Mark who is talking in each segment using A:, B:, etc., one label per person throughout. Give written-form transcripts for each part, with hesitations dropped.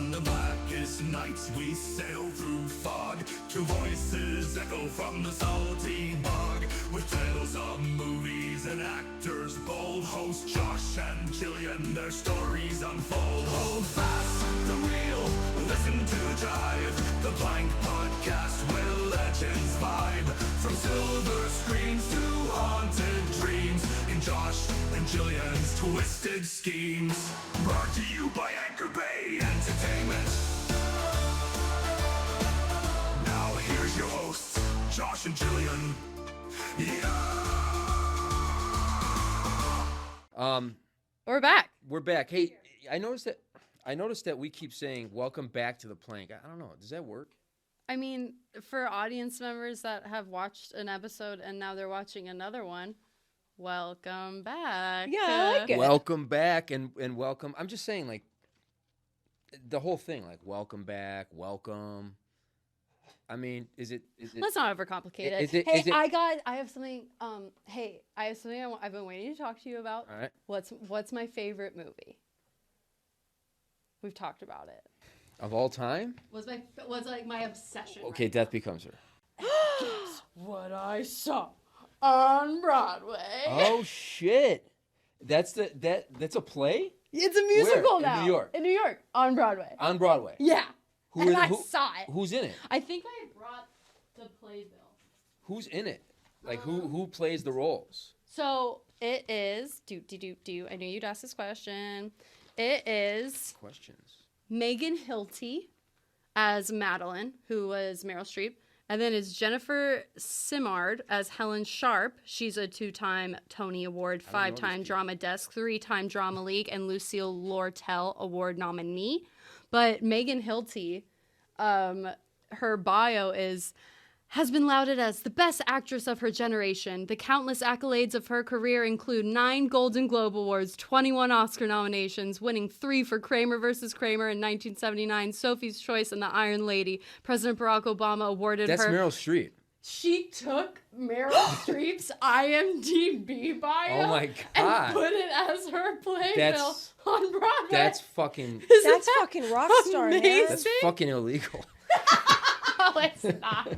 A: On the blackest nights we sail through fog. Two voices echo from the salty bog. With tales of movies and actors bold. Host Josh and Jillian, their stories unfold. Hold fast the wheel, listen to the drive. The Blank Podcast where legends vibe. From silver screens to haunted dreams. In Josh and Jillian's twisted schemes. Brought to you by Anchor Bay Entertainment. Now here's your hosts, Josh and Jillian.
B: We're back.
C: We're back. Hey, I noticed that we keep saying welcome back to the plank. I don't know. Does that work?
B: I mean, for audience members that have watched an episode and now they're watching another one, welcome back.
D: Yeah, I like it.
C: Welcome back and welcome. I'm just saying, like, the whole thing, like, welcome back, welcome. I mean, is it?
B: Let's not overcomplicate it.
C: Is it?
B: I have something. I have something I've been waiting to talk to you about.
C: All right.
B: What's my favorite movie? We've talked about it.
C: Of all time?
B: Was like my obsession.
C: Okay, Death Becomes Her.
B: Guess what I saw on Broadway.
C: Oh shit! That's a play?
B: It's a musical
C: Where?
B: now.
C: In New York.
B: In New York, on Broadway.
C: On Broadway.
B: Yeah. I saw it.
C: Who's in it?
B: I think I brought the playbill.
C: Who's in it? Like who plays the roles?
B: So it is. I knew you'd ask this question. It is
C: Questions.
B: Megan Hilty as Madeline, who was Meryl Streep. And then it's Jennifer Simard as Helen Sharp. She's a 2-time Tony Award, 5-time Drama Desk, 3-time Drama League, and Lucille Lortel Award nominee. But Megan Hilty, her bio has been lauded as the best actress of her generation. The countless accolades of her career include 9 Golden Globe Awards, 21 Oscar nominations, winning 3 for Kramer vs. Kramer in 1979, Sophie's Choice, and The Iron Lady. President Barack Obama awarded her...
C: That's Meryl Streep.
B: She took Meryl Streep's IMDb bio
C: Oh my God.
B: and put it as her playbill on Broadway.
C: That's fucking
D: fucking rock star, man.
C: That's fucking illegal.
B: No, it's not.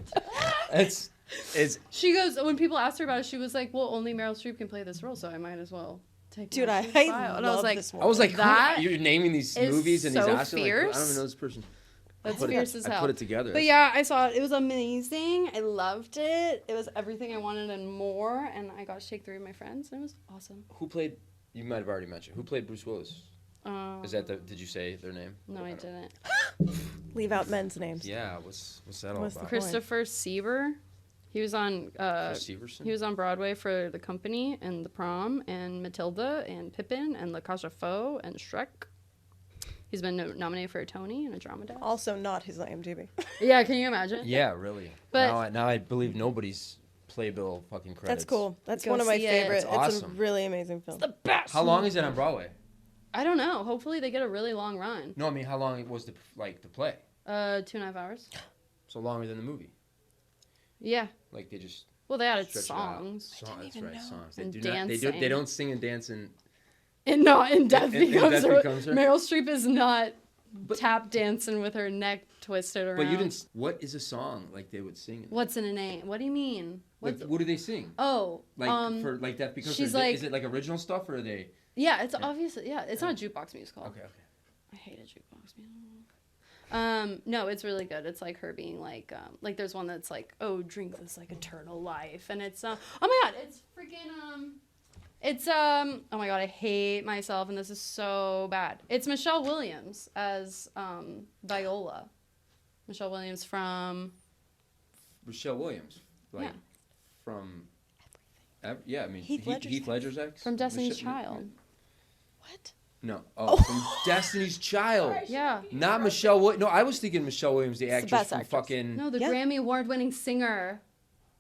C: It's
B: She goes, when people asked her about it, she was like, well, only Meryl Streep can play this role, so I might as well take
D: Dude,
B: Meryl
D: I
B: Streep's bio. And I was
D: love
B: like,
D: this
C: I was like,
B: That
C: you're naming these
B: is
C: movies and these
B: so
C: Oscars. Like, I
B: fierce.
C: don't even know this person.
B: That's
C: I
B: fierce as hell.
C: I put it together.
B: But yeah, I saw it. It was amazing. I loved it. It was everything I wanted and more. And I got to take 3 of my friends, and it was awesome.
C: Who played? You might have already mentioned. Who played Bruce Willis? Is that did you say their name?
B: No, I didn't.
D: Leave out men's names.
C: Yeah. What's that all
D: What's the
C: about?
B: Christopher Sieber. He was on
C: Chris Severson?
B: he was on Broadway for The Company and The Prom and Matilda and Pippin and La Cage aux Folles and Shrek. He's been nominated for a Tony and a Drama Desk.
D: Also not his IMDb.
B: Yeah, can you imagine?
C: Yeah, really.
B: But-
C: now I believe nobody's playbill fucking credits.
D: That's cool. That's
B: Go
D: one of my
B: see it.
D: favorites.
C: That's
D: It's a
C: awesome.
D: really amazing film.
B: The best.
C: How long is it on Broadway?
B: I don't know. Hopefully they get a really long run.
C: No, I mean how long was the play?
B: 2.5 hours.
C: So longer than the movie.
B: Yeah.
C: Like they just
B: Well, they added
C: stretch it out.
B: songs.
C: That's
D: even
C: right,
D: know.
C: songs.
B: And
C: They
B: dancing.
C: don't sing and dance and
B: And no, in Death
C: In
B: Becomes
C: Death
B: Her,
C: Becomes Her?
B: Meryl Streep is not
C: But-
B: tap dancing with her neck twisted around.
C: But you didn't. What is a song like they would sing?
B: What's in a name? What do you mean?
C: Like, what do they sing?
B: Oh,
C: Like for like that because
B: she's
C: is it like original stuff or are they?
B: yeah, it's obviously it's not a jukebox musical.
C: Okay.
B: I hate a jukebox musical. No, it's really good. It's like her being like there's one that's like, oh, drink this like eternal life, and it's oh my god, it's freaking it's oh my god, I hate myself, and this is so bad. It's Michelle Williams as Viola. Michelle Williams from
C: Michelle Williams, like
B: Yeah.
C: from. Yeah, I mean
D: Heath Ledger's
C: Ledger's ex
B: from Destiny's Child.
D: What?
C: No, from Destiny's Child.
B: Yeah.
C: Not Michelle Williams. No, I was thinking Michelle Williams, the actress
D: best
C: from
D: actress.
C: fucking.
B: No, the
D: Yeah.
B: Grammy Award-winning singer.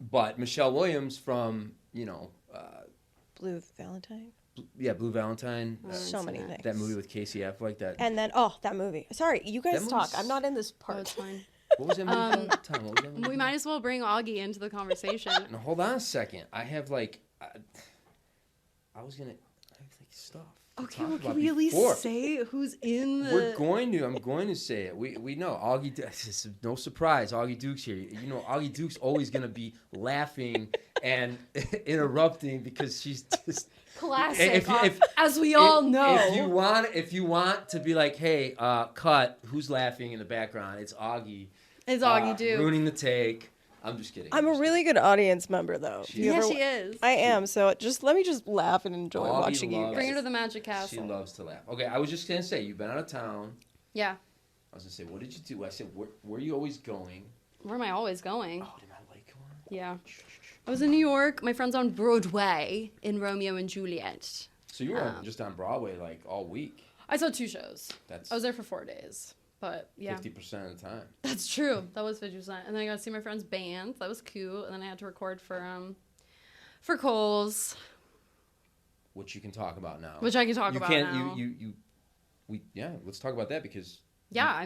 C: But Michelle Williams from
D: Blue Valentine.
C: Blue Valentine.
D: So many things.
C: That movie with Casey Affleck. That
D: And then that movie. Sorry, you guys
C: That
D: talk.
C: movie's-
D: I'm not in this
B: Oh,
D: part.
B: it's fine.
C: what was that movie called? Tom, what was that movie?
B: We might as well bring Augie into the conversation.
C: No, hold on a second. I have like, I was gonna. I have like stuff.
B: Okay,
C: talked
B: well, can
C: about
B: we at least
C: before.
B: say who's in the...
C: We're going to. I'm going to say it. We know. Augie, it's no surprise. Augie Duke's here. You know, Augie Duke's always going to be laughing and interrupting because she's just...
B: Classic, as we all know.
C: If you want to be like, hey, cut, who's laughing in the background? It's Augie.
B: It's Augie Duke.
C: Ruining the take. I'm just kidding.
D: I'm a really good audience member, though.
C: She
B: Yeah, she is.
D: I am. So let me just laugh and enjoy
C: Augie
D: watching you
C: loves-
D: guys.
B: Bring her to the Magic Castle.
C: She loves to laugh. Okay, I was just going to say, you've been out of town.
B: Yeah.
C: I was going to say, what did you do? I said, where are you always going?
B: Where am I always going?
C: Oh, did I like one?
B: Yeah. I was in New York. My friend's on Broadway in Romeo and Juliet.
C: So you were just on Broadway like all week.
B: I saw 2 shows.
C: That's
B: I was there for 4 days. But yeah.
C: 50% of the time.
B: That's true. That was 50%. And then I got to see my friend's band. That was cute. And then I had to record for Coles,
C: Which you can talk about now.
B: which I can talk about now.
C: Let's talk about that because
B: Yeah,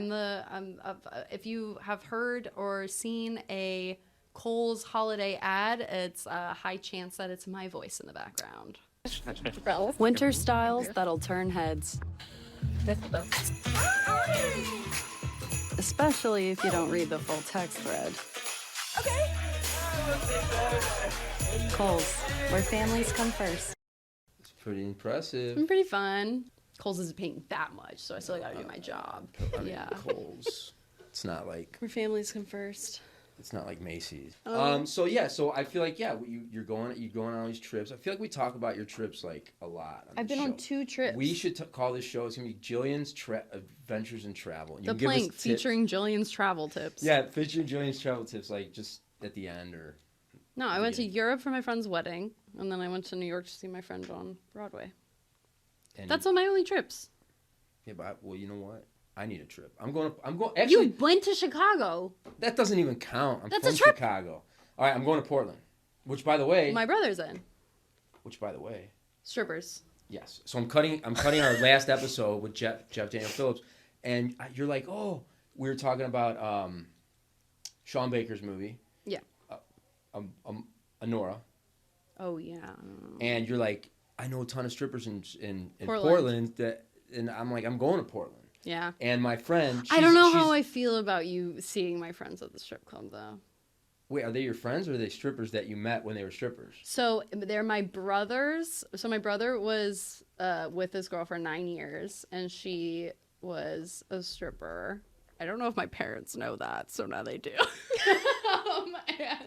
B: if you have heard or seen a Coles holiday ad, it's a high chance that it's my voice in the background. Winter styles that'll turn heads. Especially if you don't read the full text thread. Okay. Coles, where families come first.
C: it's pretty impressive.
B: It's been pretty fun. Coles isn't paying that much, so I still gotta do my job.
C: I mean,
B: Yeah.
C: Kohl's. It's not like
B: Where families come first.
C: Macy's.
B: Oh.
C: So I feel like you're going on all these trips. I feel like we talk about your trips like a lot.
B: I've
C: the
B: been on
C: show.
B: 2 trips.
C: We should call this show. It's gonna be Jillian's Adventures in Travel. You
B: The
C: can give us
B: plank
C: tips.
B: featuring Jillian's travel tips.
C: Yeah, featuring Jillian's travel tips, like just at the end or.
B: No, I went to Europe for my friend's wedding, and then I went to New York to see my friend on Broadway.
C: And
B: That's all my only trips.
C: Yeah, but you know what? I need a trip. I'm going. Actually,
B: You went to Chicago.
C: that doesn't even count. I'm
B: That's
C: from
B: a trip.
C: Chicago. All right, I'm going to Portland. Which, by the way.
B: My brother's in. Strippers.
C: Yes. So I'm cutting our last episode with Jeff Daniel Phillips, and you're like, oh, we were talking about Sean Baker's movie.
B: Yeah.
C: Honora.
B: Oh, yeah.
C: And you're like, I know a ton of strippers in
B: Portland.
C: Portland and I'm like, I'm going to Portland.
B: Yeah.
C: And my friend,
B: I don't know how I feel about you seeing my friends at the strip club, though.
C: Wait, are they your friends or are they strippers that you met when they were strippers?
B: So they're my brothers. So my brother was with his girl for 9 years, and she was a stripper. I don't know if my parents know that, so now they do.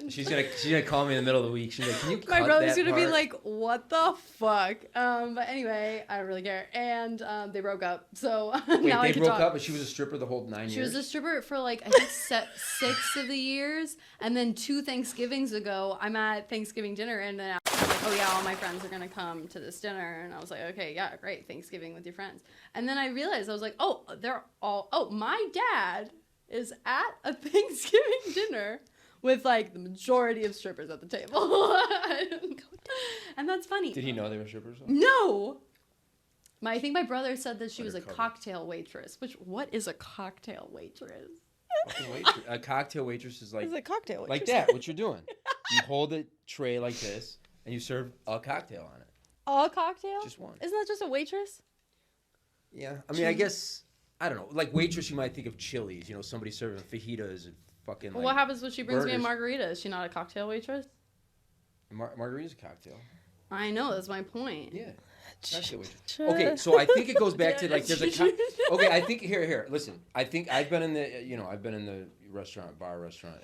C: She's gonna call me in the middle of the week. She's like, can you cut
B: My brother's
C: that
B: gonna be
C: part?
B: like, "What the fuck?" But anyway, I don't really care. And they broke up, so
C: Wait,
B: now I
C: they
B: can
C: broke
B: talk.
C: up, but she was a stripper the whole 9 years.
B: She was a stripper for like I think 6 of the years, and then 2 Thanksgivings ago, I'm at Thanksgiving dinner, and then I was like, "Oh yeah, all my friends are gonna come to this dinner," and I was like, "Okay, yeah, great, Thanksgiving with your friends." And then I realized I was like, "Oh, they're all. Oh, my dad is at a Thanksgiving dinner." With like the majority of strippers at the table. And that's funny.
C: Did he know they were strippers?
B: No. I think my brother said that she was a
C: Undercover.
B: cocktail waitress. What is a cocktail waitress?
C: A cocktail waitress is like
D: It's a cocktail.
C: like that. What you're doing? You hold a tray like this, and you serve a cocktail on it.
B: A cocktail?
C: Just one.
B: Isn't that just a waitress?
C: Yeah, I mean, I guess I don't know. Like waitress, you might think of Chili's. You know, somebody serving fajitas and fucking.
B: Well,
C: Like,
B: what happens when she brings me a
C: burgers.
B: margarita? Is she not a cocktail waitress?
C: Margarita's a cocktail.
B: I know, that's my point.
C: Yeah. Cocktail waitress. Okay, so I think it goes back to like there's a. Okay, I think here. Listen, I think I've been in the bar restaurant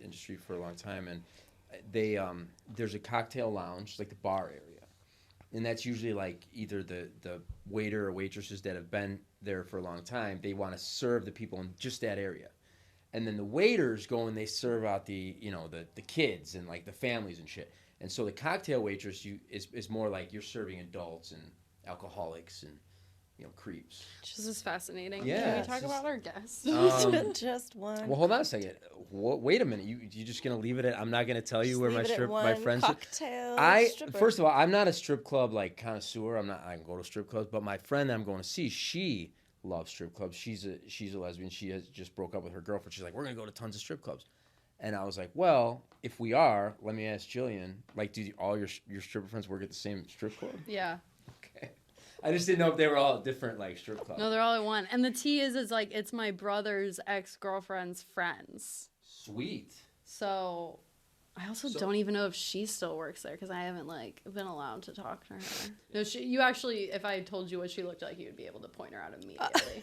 C: industry for a long time, and they there's a cocktail lounge like the bar area, and that's usually like either the waiter or waitresses that have been there for a long time. They want to serve the people in just that area. And then the waiters go and they serve out the kids and like the families and shit. And so the cocktail waitress is more like you're serving adults and alcoholics and creeps.
B: This is fascinating.
C: Yeah,
B: Can we
C: it's
B: talk
C: just-
B: about our guests?
D: Just one.
C: Well, hold on a second. Wait a minute. You just gonna leave it at? I'm not gonna tell you where my friends.
D: Cocktail. stripper.
C: First of all, I'm not a strip club like connoisseur. I can go to strip clubs, but my friend that I'm going to see, she loves strip clubs. She's a lesbian. She has just broke up with her girlfriend. She's like, we're gonna go to tons of strip clubs. And I was like, well, if we are, let me ask Jillian. Like, do all your stripper friends work at the same strip club?
B: Yeah.
C: Okay. I just didn't know if they were all different, like, strip clubs.
B: No, they're all at one. And the T is like, it's my brother's ex-girlfriend's friends.
C: Sweet.
B: So I also don't even know if she still works there because I haven't like been allowed to talk to her. No, you actually, if I told you what she looked like, you would be able to point her out immediately.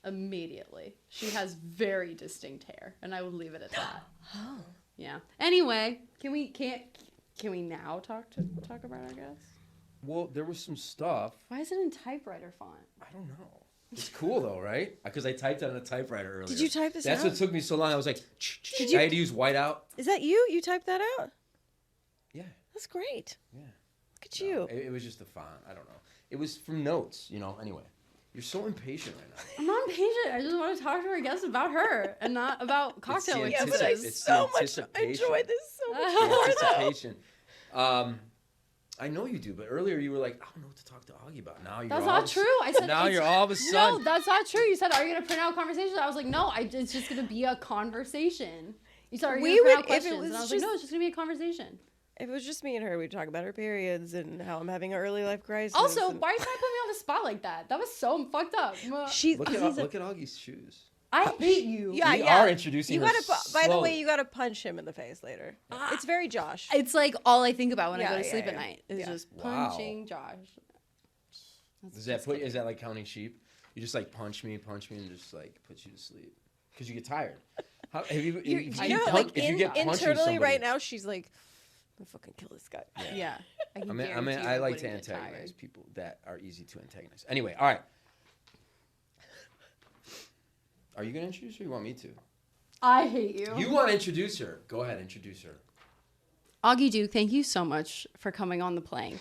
B: Immediately. She has very distinct hair, and I would leave it at that.
D: Oh.
B: Yeah. Anyway, can we now talk about our guest?
C: Well, there was some stuff.
B: Why is it in typewriter font?
C: I don't know. It's cool though, right? Because I typed it on a typewriter earlier.
D: Did you type this
C: That's
D: out?
C: what took me so long. I was like,
D: Did you-
C: I had to use whiteout.
D: Is that you? You typed that out?
C: Yeah.
D: That's great.
C: Yeah.
D: Look at you.
C: It was just the font. I don't know. It was from notes, you know. Anyway, you're so impatient right now.
B: I'm not impatient. I just want to talk to our guest about her and not about cocktail
C: the
D: Yeah, but I
B: waitresses.
C: It's
D: so
C: the
D: much
C: anticipation.
D: enjoy this so much
C: The
D: more though.
C: anticipation. I know you do, but earlier you were like, I don't know what to talk to Augie about. Now you're
B: That's
C: all
B: not
C: of a-
B: true. I said
C: now
B: it's-
C: you're all of a
B: No,
C: sudden.
B: that's not true. You said, "Are you gonna print out conversations?" I was like, "No, it's just gonna be a conversation." You said, "Are you
D: We
B: gonna print
D: would-
B: out
D: if it
B: questions?"
D: was
B: And I was
D: just-
B: like, "No, it's just gonna be a conversation."
D: If it was just me and her, we'd talk about our periods and how I'm having an early life crisis.
B: Also,
D: and-
B: why are you trying to put me on the spot like that? That was so fucked up.
D: She's
C: Look
D: he's
C: at
D: a-
C: Augie's shoes.
B: I hate you.
D: Yeah,
C: We
D: yeah.
C: are introducing
D: You
C: her
D: gotta. By the way,
C: slowly.
D: you gotta punch him in the face later. It's very Josh.
B: It's like all I think about when I
D: Yeah,
B: go to
D: yeah,
B: sleep
D: yeah.
B: at night is
D: Yeah.
B: just
C: Wow.
B: punching Josh.
C: Is that like counting sheep? You just like punch me, and just like put you to sleep because you get tired. How, have you?
D: You
C: if
D: know,
C: you
D: like
C: punch- if you
D: in,
C: get punched with
D: internally
C: somebody-
D: right now, she's like, "I'm gonna fucking kill this guy."
B: Yeah. I can
C: I
B: guarantee
C: I
B: you
C: like to
B: wouldn't get
C: antagonize
B: tired.
C: people that are easy to antagonize. Anyway, all right. Are you gonna introduce her? Or you want me to?
B: I hate you.
C: You want to introduce her? Go ahead, introduce her.
B: Augie Duke, thank you so much for coming on the plank.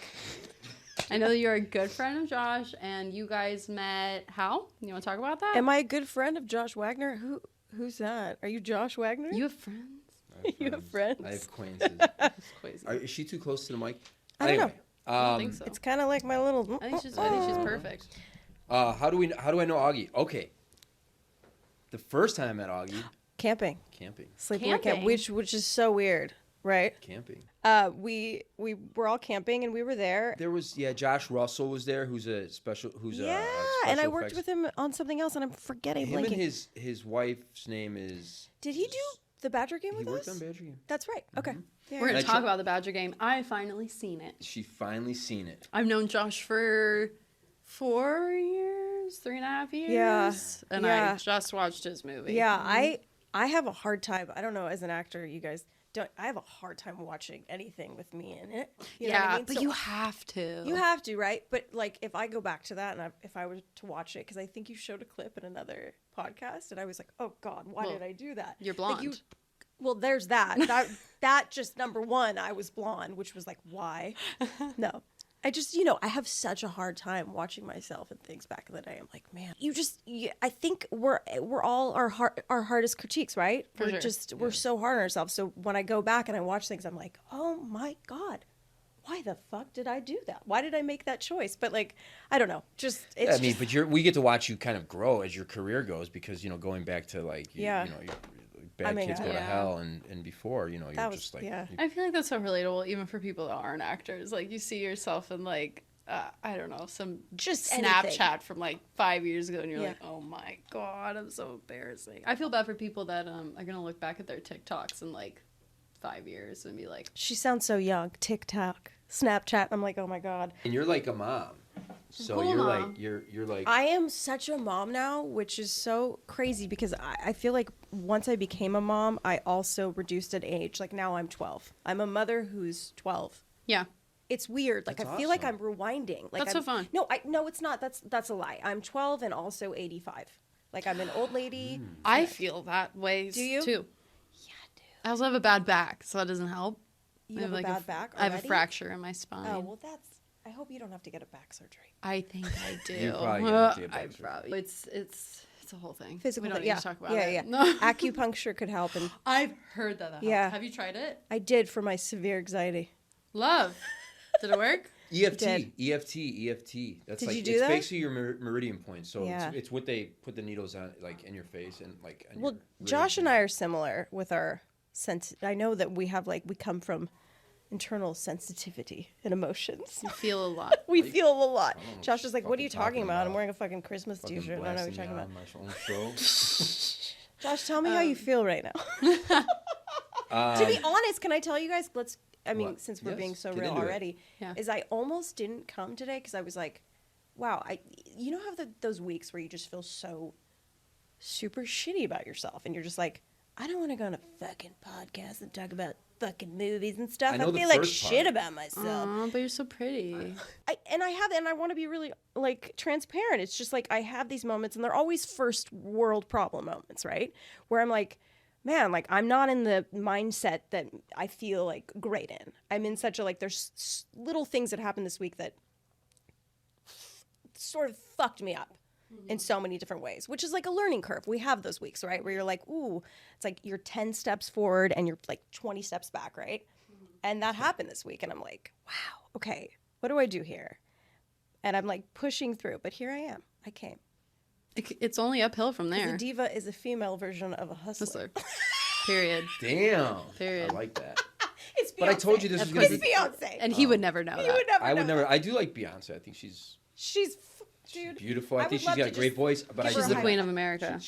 B: I know that you're a good friend of Josh, and you guys met how? You want to talk about that?
D: Am I a good friend of Josh Wagner? Who's that? Are you Josh Wagner?
B: You have friends?
D: You have friends?
C: I have acquaintances.
B: That's crazy.
C: Is she too close to the mic?
D: I don't know.
B: I don't think so.
D: It's kind of like my little.
B: I think she's perfect.
C: How do I know Augie? Okay. The first time I met Augie,
D: Camping,
C: camping.
D: sleepaway camp,
B: Camping?
D: which is so weird, right?
C: Camping.
D: We were all camping and we were there.
C: There was Josh Russell was there, who's a special
D: Yeah, and I worked with him on something else, and I'm forgetting.
C: Him and
D: blanking.
C: his wife's name is.
D: Did he do the Badger game
C: He
D: with
C: worked
D: us?
C: on Badger Game.
D: That's right. Okay. Yeah.
B: We're going
C: I
B: to talk
C: try-
B: about the Badger game. I finally seen it.
C: She finally seen it.
B: I've known Josh for 4 years, 3.5 years.
D: Yeah,
B: And
D: yeah.
B: I just watched his movie.
D: Yeah, I have a hard time. I don't know, as an actor, you guys don't. I have a hard time watching anything with me in it. You know what I mean?
B: but
D: So
B: you have to.
D: you have to, right? But like, if I go back to that, and if I were to watch it, because I think you showed a clip in another podcast, and I was like, oh God, why
B: Well,
D: did I do that?
B: You're
D: Like,
B: blonde.
D: well, there's that. That just number one. I was blonde, which was like, why? No. I just, I have such a hard time watching myself and things back in the day. I'm like, man, I think we're all our hardest critiques, right?
B: For sure.
D: We're so hard on ourselves. So when I go back and I watch things, I'm like, oh my God, why the fuck did I do that? Why did I make that choice? But like, I don't know. Just, it's
C: But we get to watch you kind of grow as your career goes because going back to like
D: Yeah.
C: your Bad Kids Go to
B: yeah.
C: Hell and before you're
D: That was-
C: just like
D: yeah.
B: I feel like that's so relatable, even for people that aren't actors. Like, you see yourself in, like, I don't know, some
D: Just
B: Snapchat
D: anything.
B: from, like, 5 years ago, and you're
D: Yeah.
B: like, oh my God, I'm so embarrassing. I feel bad for people that are going to look back at their TikToks in, like, 5 years and be like,
D: she sounds so young. TikTok, Snapchat. I'm like, oh my God.
C: and you're like a mom. So
B: Cool
C: you're
B: mom.
C: like you're like
D: I am such a mom now, which is so crazy because I feel like once I became a mom, I also reduced in age. Like now I'm 12. I'm a mother who's 12.
B: yeah.
D: It's weird. Like
C: That's
D: I feel like I'm
C: awesome.
D: rewinding. Like
B: That's so fun.
D: No, it's not. That's a lie. I'm 12 and also 85. Like I'm an old lady.
B: I feel that way
D: Do you?
B: too.
D: Yeah, dude.
B: I also have a bad back, so that doesn't help.
D: You
B: I
D: have a
B: like
D: bad back
B: I have a
D: already?
B: fracture in my spine.
D: Oh well, I hope you don't have to get a back surgery.
B: I think I do.
C: You're probably gonna have to get back surgery.
B: It's a whole thing.
D: Physical.
B: We don't
D: yeah.
B: need to talk about
D: yeah,
B: it.
D: yeah.
B: No.
D: Acupuncture could help, and
B: I've heard that.
D: Yeah.
B: Helps. Have you tried it?
D: I did for my severe anxiety.
B: Love. Did it work?
C: EFT.
D: did.
C: That's
D: Did
C: like
D: you do
C: it's
D: that?
C: basically your meridian point. So
D: Yeah.
C: it's what they put the needles on, like in your face and like. On
D: Well,
C: your
D: Josh
C: ribs
D: and I are similar with our sense. I know that we have we come from internal sensitivity and emotions.
B: You feel a lot.
D: We feel a lot.
C: I don't know
D: Josh is like, what are you talking about? I'm
C: about.
D: wearing a fucking Christmas
C: Fucking
D: t-shirt. I don't know what
C: blasting
D: you're
C: me
D: talking about.
C: on my own show.
D: Josh, tell me how you feel right now. To be honest, can I tell you guys,
C: What?
D: since we're
C: Yes,
D: being so
C: get
D: real
C: into it.
D: already,
B: Yeah.
D: is I almost didn't come today because I was like, wow, you know how those weeks where you just feel so super shitty about yourself and you're just like, I don't want to go on a fucking podcast and talk about fucking movies and stuff.
C: I
D: I,
C: know the
D: feel like
C: first
D: shit
C: part.
D: about myself.
B: Aw, but you're so pretty.
D: I want to be really like transparent. It's just like I have these moments and they're always first world problem moments, right? Where I'm like, man, like I'm not in the mindset that I feel like great in. I'm in such a like there's little things that happened this week that sort of fucked me up in so many different ways, which is like a learning curve. We have those weeks, right? Where you're like, ooh, it's like you're 10 steps forward and you're like 20 steps back, right? And that happened this week. And I'm like, wow, okay, what do I do here? And I'm like pushing through, but here I am. I came.
B: It's only uphill from
D: 'Cause
B: there.
D: a diva is a female version of a hustler.
B: Hustler. Period.
C: Damn.
B: Period.
C: I like that.
D: It's Beyonce.
C: But I told you this was
B: Of
C: gonna
B: course
C: be.
D: It's Beyonce.
B: And he would never know
D: you
B: that.
D: would never
C: I would
D: know
C: never.
D: that.
C: I do like Beyonce. I think she's
D: Dude.
C: beautiful. I
D: I
C: think
D: would
C: she's
D: love
C: got
D: to
C: a great
D: just
C: voice. But I
D: give her
B: She's
C: just
B: the
D: high
B: queen
D: five.
B: of America.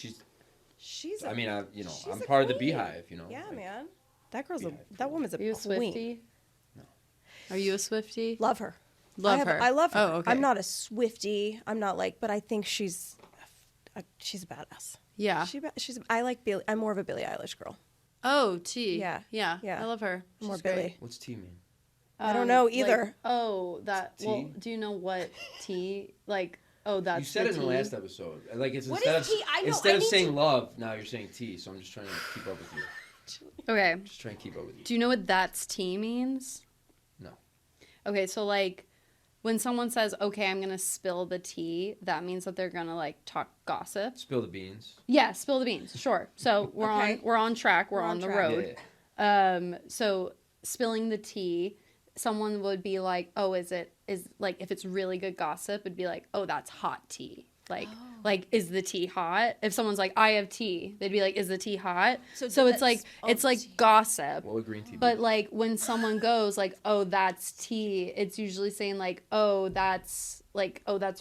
D: She's
C: I mean, she's
D: a
C: part of the
D: queen.
C: Beehive.
D: Yeah,
C: Like,
D: man. That
C: Beehive.
D: woman's a
B: Are you a
D: queen.
B: Swiftie? No. Are you a Swiftie?
D: Love her.
B: Love her.
D: I love her.
B: Oh, okay.
D: I'm not a Swiftie. I'm not like, but I think she's a badass.
B: Yeah.
D: I'm more of a Billie Eilish girl.
B: Oh, T.
D: Yeah.
B: Yeah.
D: Yeah.
B: I love her.
D: More
B: She's great.
D: Billie.
C: what's T mean?
D: I don't know either.
B: That.
C: Tea?
B: Well, do you know what T? Like, oh, that's
C: You said it in the
B: tea?
C: last episode. Like it's
D: What
C: instead
D: is
C: of
D: tea? I know,
C: instead
D: I
C: of
D: need
C: saying
D: to-
C: love, now you're saying T. So I'm just trying to keep up with you.
B: Okay.
C: Just trying to keep up with you.
B: Do you know what that's tea means?
C: No.
B: Okay, so like when someone says, "Okay, I'm gonna spill the tea," that means that they're gonna like talk gossip.
C: Spill the beans.
B: Yeah, spill the beans. Sure. So we're
D: Okay.
B: on track. We're
D: We're
B: on
D: on
B: the
D: track.
B: road.
C: Yeah.
B: So spilling the tea, someone would be like, "Oh, is like if it's really good gossip, it'd be like, "Oh, that's hot tea." Like is the tea hot? If someone's like, "I have tea," they'd be like, "Is the tea hot?" So it's like
D: tea.
B: gossip.
C: What would green tea be?
B: But like when someone goes like, "Oh, that's tea," it's usually saying like, "Oh, that's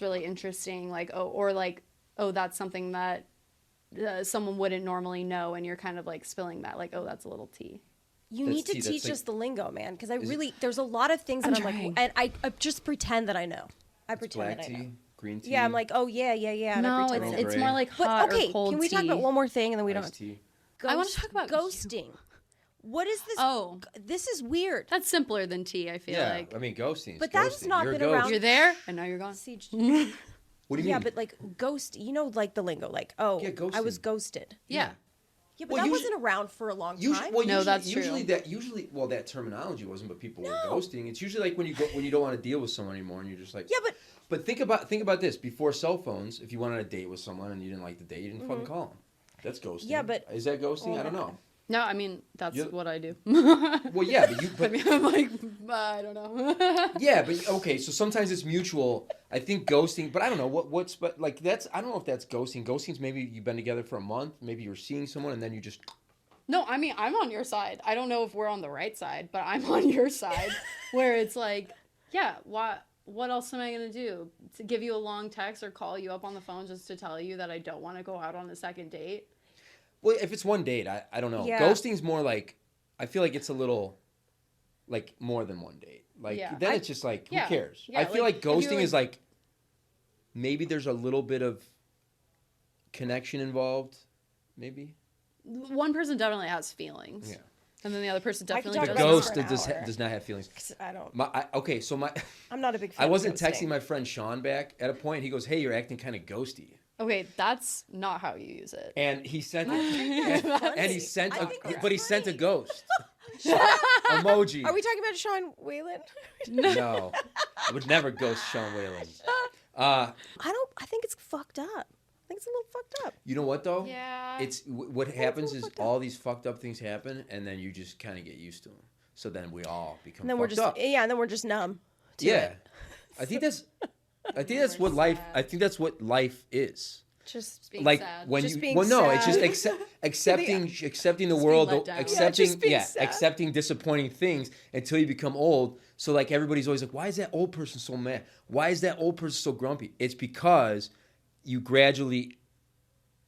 B: really interesting," like, "Oh," or like, "Oh, that's something that someone wouldn't normally know," and you're kind of like spilling that, like, "Oh, that's a little tea."
D: You
C: That's
D: need to
C: tea, that's
D: teach
C: like-
D: us the lingo, man, because
C: Is it-
D: there's a lot of things that I'm
B: trying.
D: like, and I just pretend that I know. I
C: It's
D: pretend
C: black
D: that I know.
C: tea, green tea.
D: Yeah, I'm like, oh yeah. And I
B: No,
D: pretend I know.
B: it's
C: Gray.
B: more like
D: But
B: hot
D: okay,
B: or cold
D: can we
B: tea.
D: talk about one more thing and then we don't?
C: iced tea.
B: I wanna talk about
D: ghosting. What is this?
B: Oh.
D: This is weird.
B: That's simpler than tea, I feel
C: Yeah,
B: like.
C: I mean ghosting. is
D: But that's
C: ghosting.
D: not
C: You're a
D: been
C: ghost.
D: around-
B: You're there, and now you're gone.
D: See,
C: What do you
D: yeah,
C: mean?
D: but like ghost, like the lingo, like I
C: ghosting.
D: was ghosted.
B: Yeah.
D: Yeah, but
C: Well,
D: that
C: usually-
D: wasn't around for a long time.
B: No, that's true.
C: Usually that terminology wasn't, but people were ghosting. It's usually like when you don't want to deal with someone anymore, and you're just like,
D: Yeah, but
C: But think about this. Before cell phones, if you wanted a date with someone and you didn't like the date, you didn't fucking call them. That's ghosting.
D: Yeah, but-
C: is that ghosting? I don't know.
B: No, I mean that's
C: You-
B: what I do.
C: Well, yeah, but you.
B: I
C: But
B: mean, I'm like, I don't know.
C: yeah, but okay. So sometimes it's mutual. I think ghosting, but I don't know what's. But like that's. I don't know if that's ghosting. Ghosting's maybe you've been together for a month. Maybe you're seeing someone and then you just.
B: No, I mean I'm on your side. I don't know if we're on the right side, but I'm on your side, where it's like, yeah, what else am I gonna do? To give you a long text or call you up on the phone just to tell you that I don't want to go out on a second date?
C: Well, if it's one date, I don't know.
D: Yeah.
C: Ghosting's more like. I feel like it's a little. Like more than one date. Like
B: Yeah.
C: then it's just like who
B: Yeah.
C: cares?
B: Yeah,
C: I feel
B: like,
C: like
B: if you're,
C: ghosting
B: like-
C: is like. Maybe there's a little bit of. Connection involved, maybe.
B: One person definitely has feelings.
C: Yeah.
B: And then the other person
D: I could
B: definitely
D: talk
C: The
D: about
B: doesn't.
D: this
C: ghost
D: for an hour.
C: does not have feelings.
D: 'Cause I don't.
C: Okay, so
D: I'm not a big fan.
C: I
D: of
C: wasn't
D: ghosting.
C: texting my friend Sean back at a point. He goes, "Hey, you're acting kind of ghosty,"
B: Okay, that's not how you use it.
C: and he sent
D: funny.
C: and he sent
D: I think that's
C: but he sent a
D: funny.
C: ghost emoji.
D: Are we talking about Sean Whalen?
C: No, I would never ghost Sean Whalen.
D: I think it's fucked up. I think it's a little fucked up.
C: You know what though?
B: Yeah.
C: It's what happens is
D: fucked up.
C: all these fucked up things happen, and then you just kind of get used to them. So then we all become
D: And then
C: fucked
D: we're
C: up.
D: and then we're just numb. To
C: Yeah,
D: it.
C: I think that's what life. I think that's what life is.
D: Just
B: Being
C: like
B: sad.
C: when
D: Just
C: you
D: being
C: well no it's just
D: sad.
C: accepting the
B: being
C: world,
B: let down.
D: just being sad.
C: accepting disappointing things until you become old. So like everybody's always like, why is that old person so mad? Why is that old person so grumpy? It's because you gradually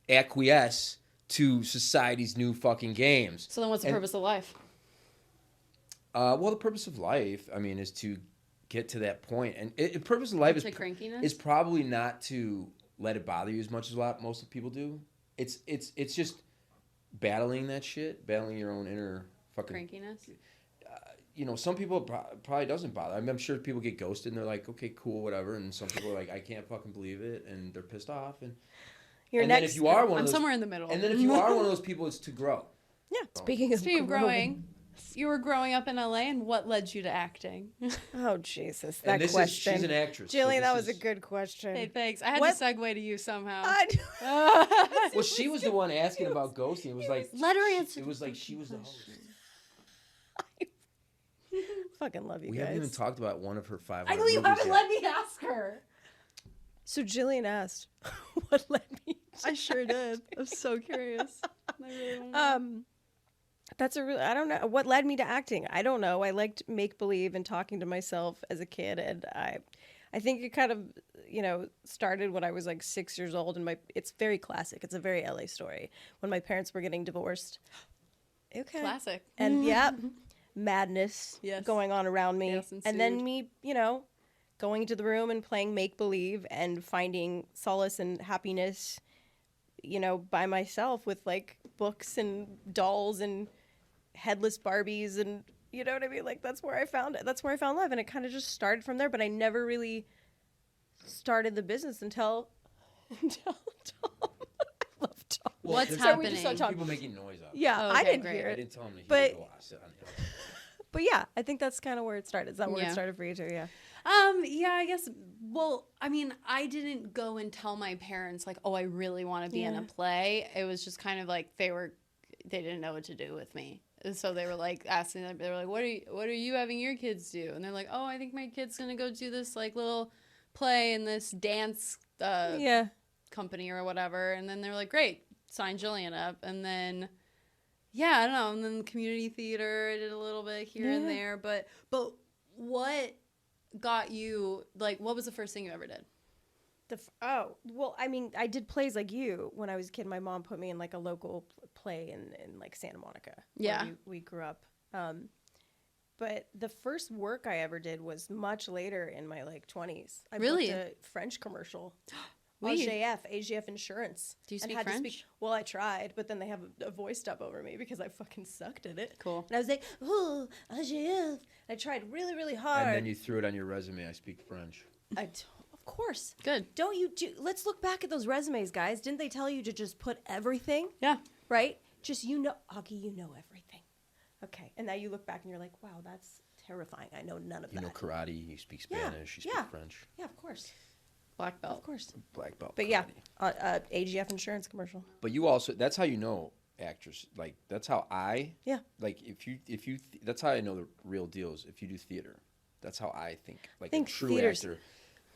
C: acquiesce to society's new fucking games.
B: So then what's the purpose of life?
C: Well, the purpose of life, I mean, is to get to that point. And the purpose of life
B: Crankiness?
C: is probably not to let it bother you as much as most people do. It's just battling that shit, battling your own inner fucking
B: Crankiness?
C: Some people probably doesn't bother. I mean, I'm sure people get ghosted and they're like, okay, cool, whatever. And some people are like, I can't fucking believe it, and they're pissed off. And then if you are one of
B: I'm
C: those,
B: somewhere in the middle.
C: and then if you are one of those people, it's to grow.
D: Yeah. Speaking of
B: growing, you were growing up in LA, and what led you to acting?
D: Oh Jesus,
C: And
D: that
C: this
D: question.
C: she's an actress.
D: Jillian,
C: so
D: that
C: this
D: was a
C: is-
D: good question.
B: Hey, thanks. I had
D: What?
B: to segue to you somehow.
C: Well, she was the one asking about ghosting. It was like
B: Let her answer
C: It was
B: the
C: like she was the host.
D: Fucking love you
C: We
D: guys.
C: haven't even talked about one of her 500
B: I know you
C: movies
B: haven't
C: yet.
B: let me ask her.
D: So Jillian asked, "What led me?"
B: I sure did. I'm so curious. I really want to know.
D: That's a real. I don't know what led me to acting. I don't know. I liked make believe and talking to myself as a kid, and I think it kind of started when I was like 6 years old. And it's very classic. It's a very LA story. When my parents were getting divorced. Okay.
B: Classic.
D: And yeah, madness
B: Yes.
D: going on around me,
B: Yes,
D: and then
B: ensued.
D: me, going into the room and playing make believe and finding solace and happiness, by myself with like books and dolls and headless Barbies and you know what I mean? Like that's where I found it. That's where I found love, and it kind of just started from there. But I never really started the business until Tom. I love Tom.
B: What's
C: there's-
B: happening?
C: we just saw people making noise out.
D: Yeah,
B: Oh,
D: I
B: okay,
D: didn't
B: great.
D: hear
C: I
D: it.
C: didn't tell him to hear
D: But-
C: it. Oh, I said on the other.
D: But yeah, I think that's kind of where it started. Is that where
B: Yeah.
D: it started for you too? Yeah.
B: Yeah, I guess. Well, I mean, I didn't go and tell my parents like, "Oh, I really want to be in a play." It was just kind of like they didn't know what to do with me, and so they were like asking them. They were like, "What are you having your kids do?" And they're like, "Oh, I think my kid's gonna go do this like little play in this dance
D: Yeah.
B: company or whatever." And then they were like, "Great, sign Jillian up." And then, yeah, I don't know. And then community theater, I did a little bit here and
D: Yeah.
B: there. But what got you, like, what was the first thing you ever did?
D: Well, I mean, I did plays like you when I was a kid. My mom put me in like a local play in like Santa Monica. where
B: Yeah.
D: we grew up. But the first work I ever did was much later in my like 20s. I
B: Really?
D: booked a French commercial.
B: Weird.
D: AGF Insurance.
B: Do you
D: and
B: speak
D: had to
B: French?
D: Well, I tried, but then they have a voice dub over me because I fucking sucked at it.
B: Cool.
D: And I was like, oh, AGF. I tried really, really hard.
C: And then you threw it on your resume. I speak French.
D: Of course.
B: Good.
D: Don't you do? Let's look back at those resumes, guys. Didn't they tell you to just put everything?
B: Yeah.
D: Right? Just Augie, you know everything. Okay, and now you look back and you're like, wow, that's terrifying. I know none of
C: You
D: that.
C: know karate. You speak
D: Yeah,
C: Spanish. You speak
D: yeah.
C: French.
D: Yeah, of course,
B: Black
D: of
B: belt.
D: course.
C: Black belt.
D: But yeah,
C: karate.
D: AGF insurance commercial.
C: But you also, that's how you know actors. Like, that's how
D: Yeah.
C: like, that's how I know the real deal is if you do theater. That's how I think. Like,
D: think
C: a true
D: theater's-
C: actor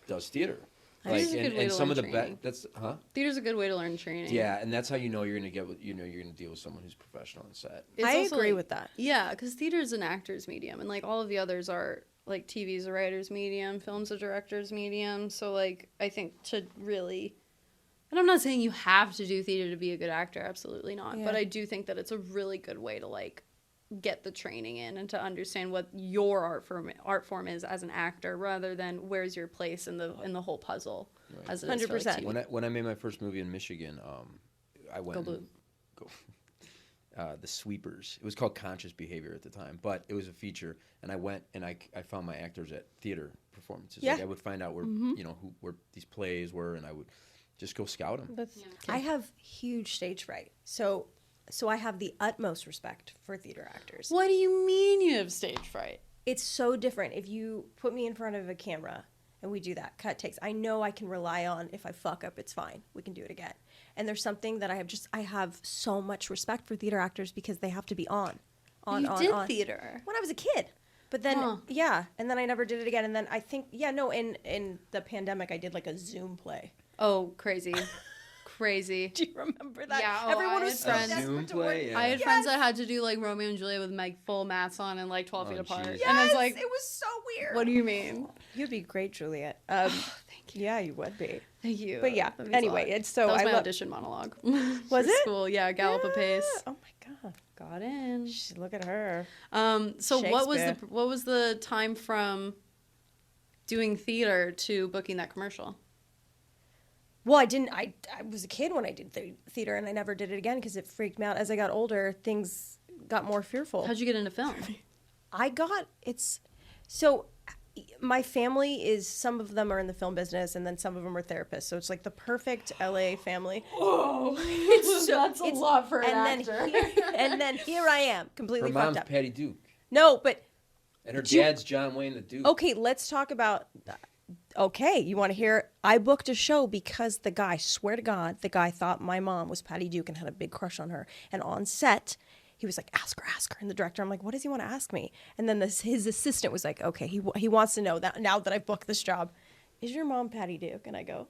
C: does theater.
B: Theater's
C: Like,
B: a good way
C: and
B: to
C: some
B: learn
C: of the
B: training.
C: best,
B: Theater's a good way to learn training.
C: yeah, and that's how you know you're going to get, you're going to deal with someone who's professional on set.
B: It's
D: I
B: also,
D: agree
B: like-
D: with that.
B: Yeah, because theater is an actor's medium, and like all of the others are like TV's a writer's medium, film's a director's medium. So like I think to really, and I'm not saying you have to do theater to be a good actor, absolutely not.
D: Yeah.
B: But I do think that it's a really good way to like get the training in and to understand what your art form is as an actor, rather than where's your place in the whole puzzle.
C: Right.
B: As it is for, like,
D: 100%.
B: TV.
C: When I made my first movie in Michigan, I went
B: Go
C: and- The Sweepers. It was called Conscious Behavior at the time, but it was a feature. And I went and I found my actors at theater performances. Like,
D: Yeah.
C: I would find out where where these plays were, and I would just go scout them.
D: That's, I have huge stage fright, so I have the utmost respect for theater actors.
B: What do you mean you have stage fright?
D: It's so different if you put me in front of a camera and we do that cut takes. I know I can rely on if I fuck up, it's fine. We can do it again. And there's something that I have so much respect for theater actors because they have to be on.
B: You did theater.
D: When I was a kid. But then,
B: Huh.
D: yeah, and then I never did it again. And then I think, in the pandemic, I did like a Zoom play.
B: Oh, crazy. crazy.
D: Do you remember that?
B: Yeah,
D: Everyone
B: I
D: was so
B: had friends.
D: desperate
C: Zoom
D: to work.
C: play, yeah.
B: I had friends that had to do like Romeo and Juliet with like full mats on and like 12 feet apart.
C: jeez.
B: And I was
D: Yes,
B: like,
D: it was so weird.
B: what do you mean?
D: You'd be great, Juliet.
B: Thank you.
D: Yeah, you would be.
B: Thank you.
D: But yeah,
B: That means a
D: anyway,
B: lot.
D: it's so
B: that was
D: I
B: my
D: love-
B: audition monologue.
D: Was
B: For
D: it?
B: School, yeah, gallop a pace.
D: Oh my god.
B: Got in.
D: Look at her.
B: So what was
D: Shakespeare.
B: what was the time from doing theater to booking that commercial?
D: Well, I was a kid when I did theater, and I never did it again because it freaked me out. As I got older, things got more fearful.
B: How'd you get into film?
D: So my family is, some of them are in the film business, and then some of them are therapists. So it's like the perfect LA family.
B: Whoa, that's a
D: it's-
B: lot for an
D: and
B: actor.
D: and then here I am, completely
C: Her
D: fucked
C: mom's
D: up.
C: Patty Duke,
D: No, but
C: and her
D: Do you-
C: dad's John Wayne the Duke.
D: okay, let's talk about. Okay, you want to hear? I booked a show because the guy, swear to God, the guy thought my mom was Patty Duke and had a big crush on her. And on set, he was like, ask her. And the director, I'm like, what does he want to ask me? And then his assistant was like, okay, he wants to know that now that I've booked this job, is your mom Patty Duke? And I go,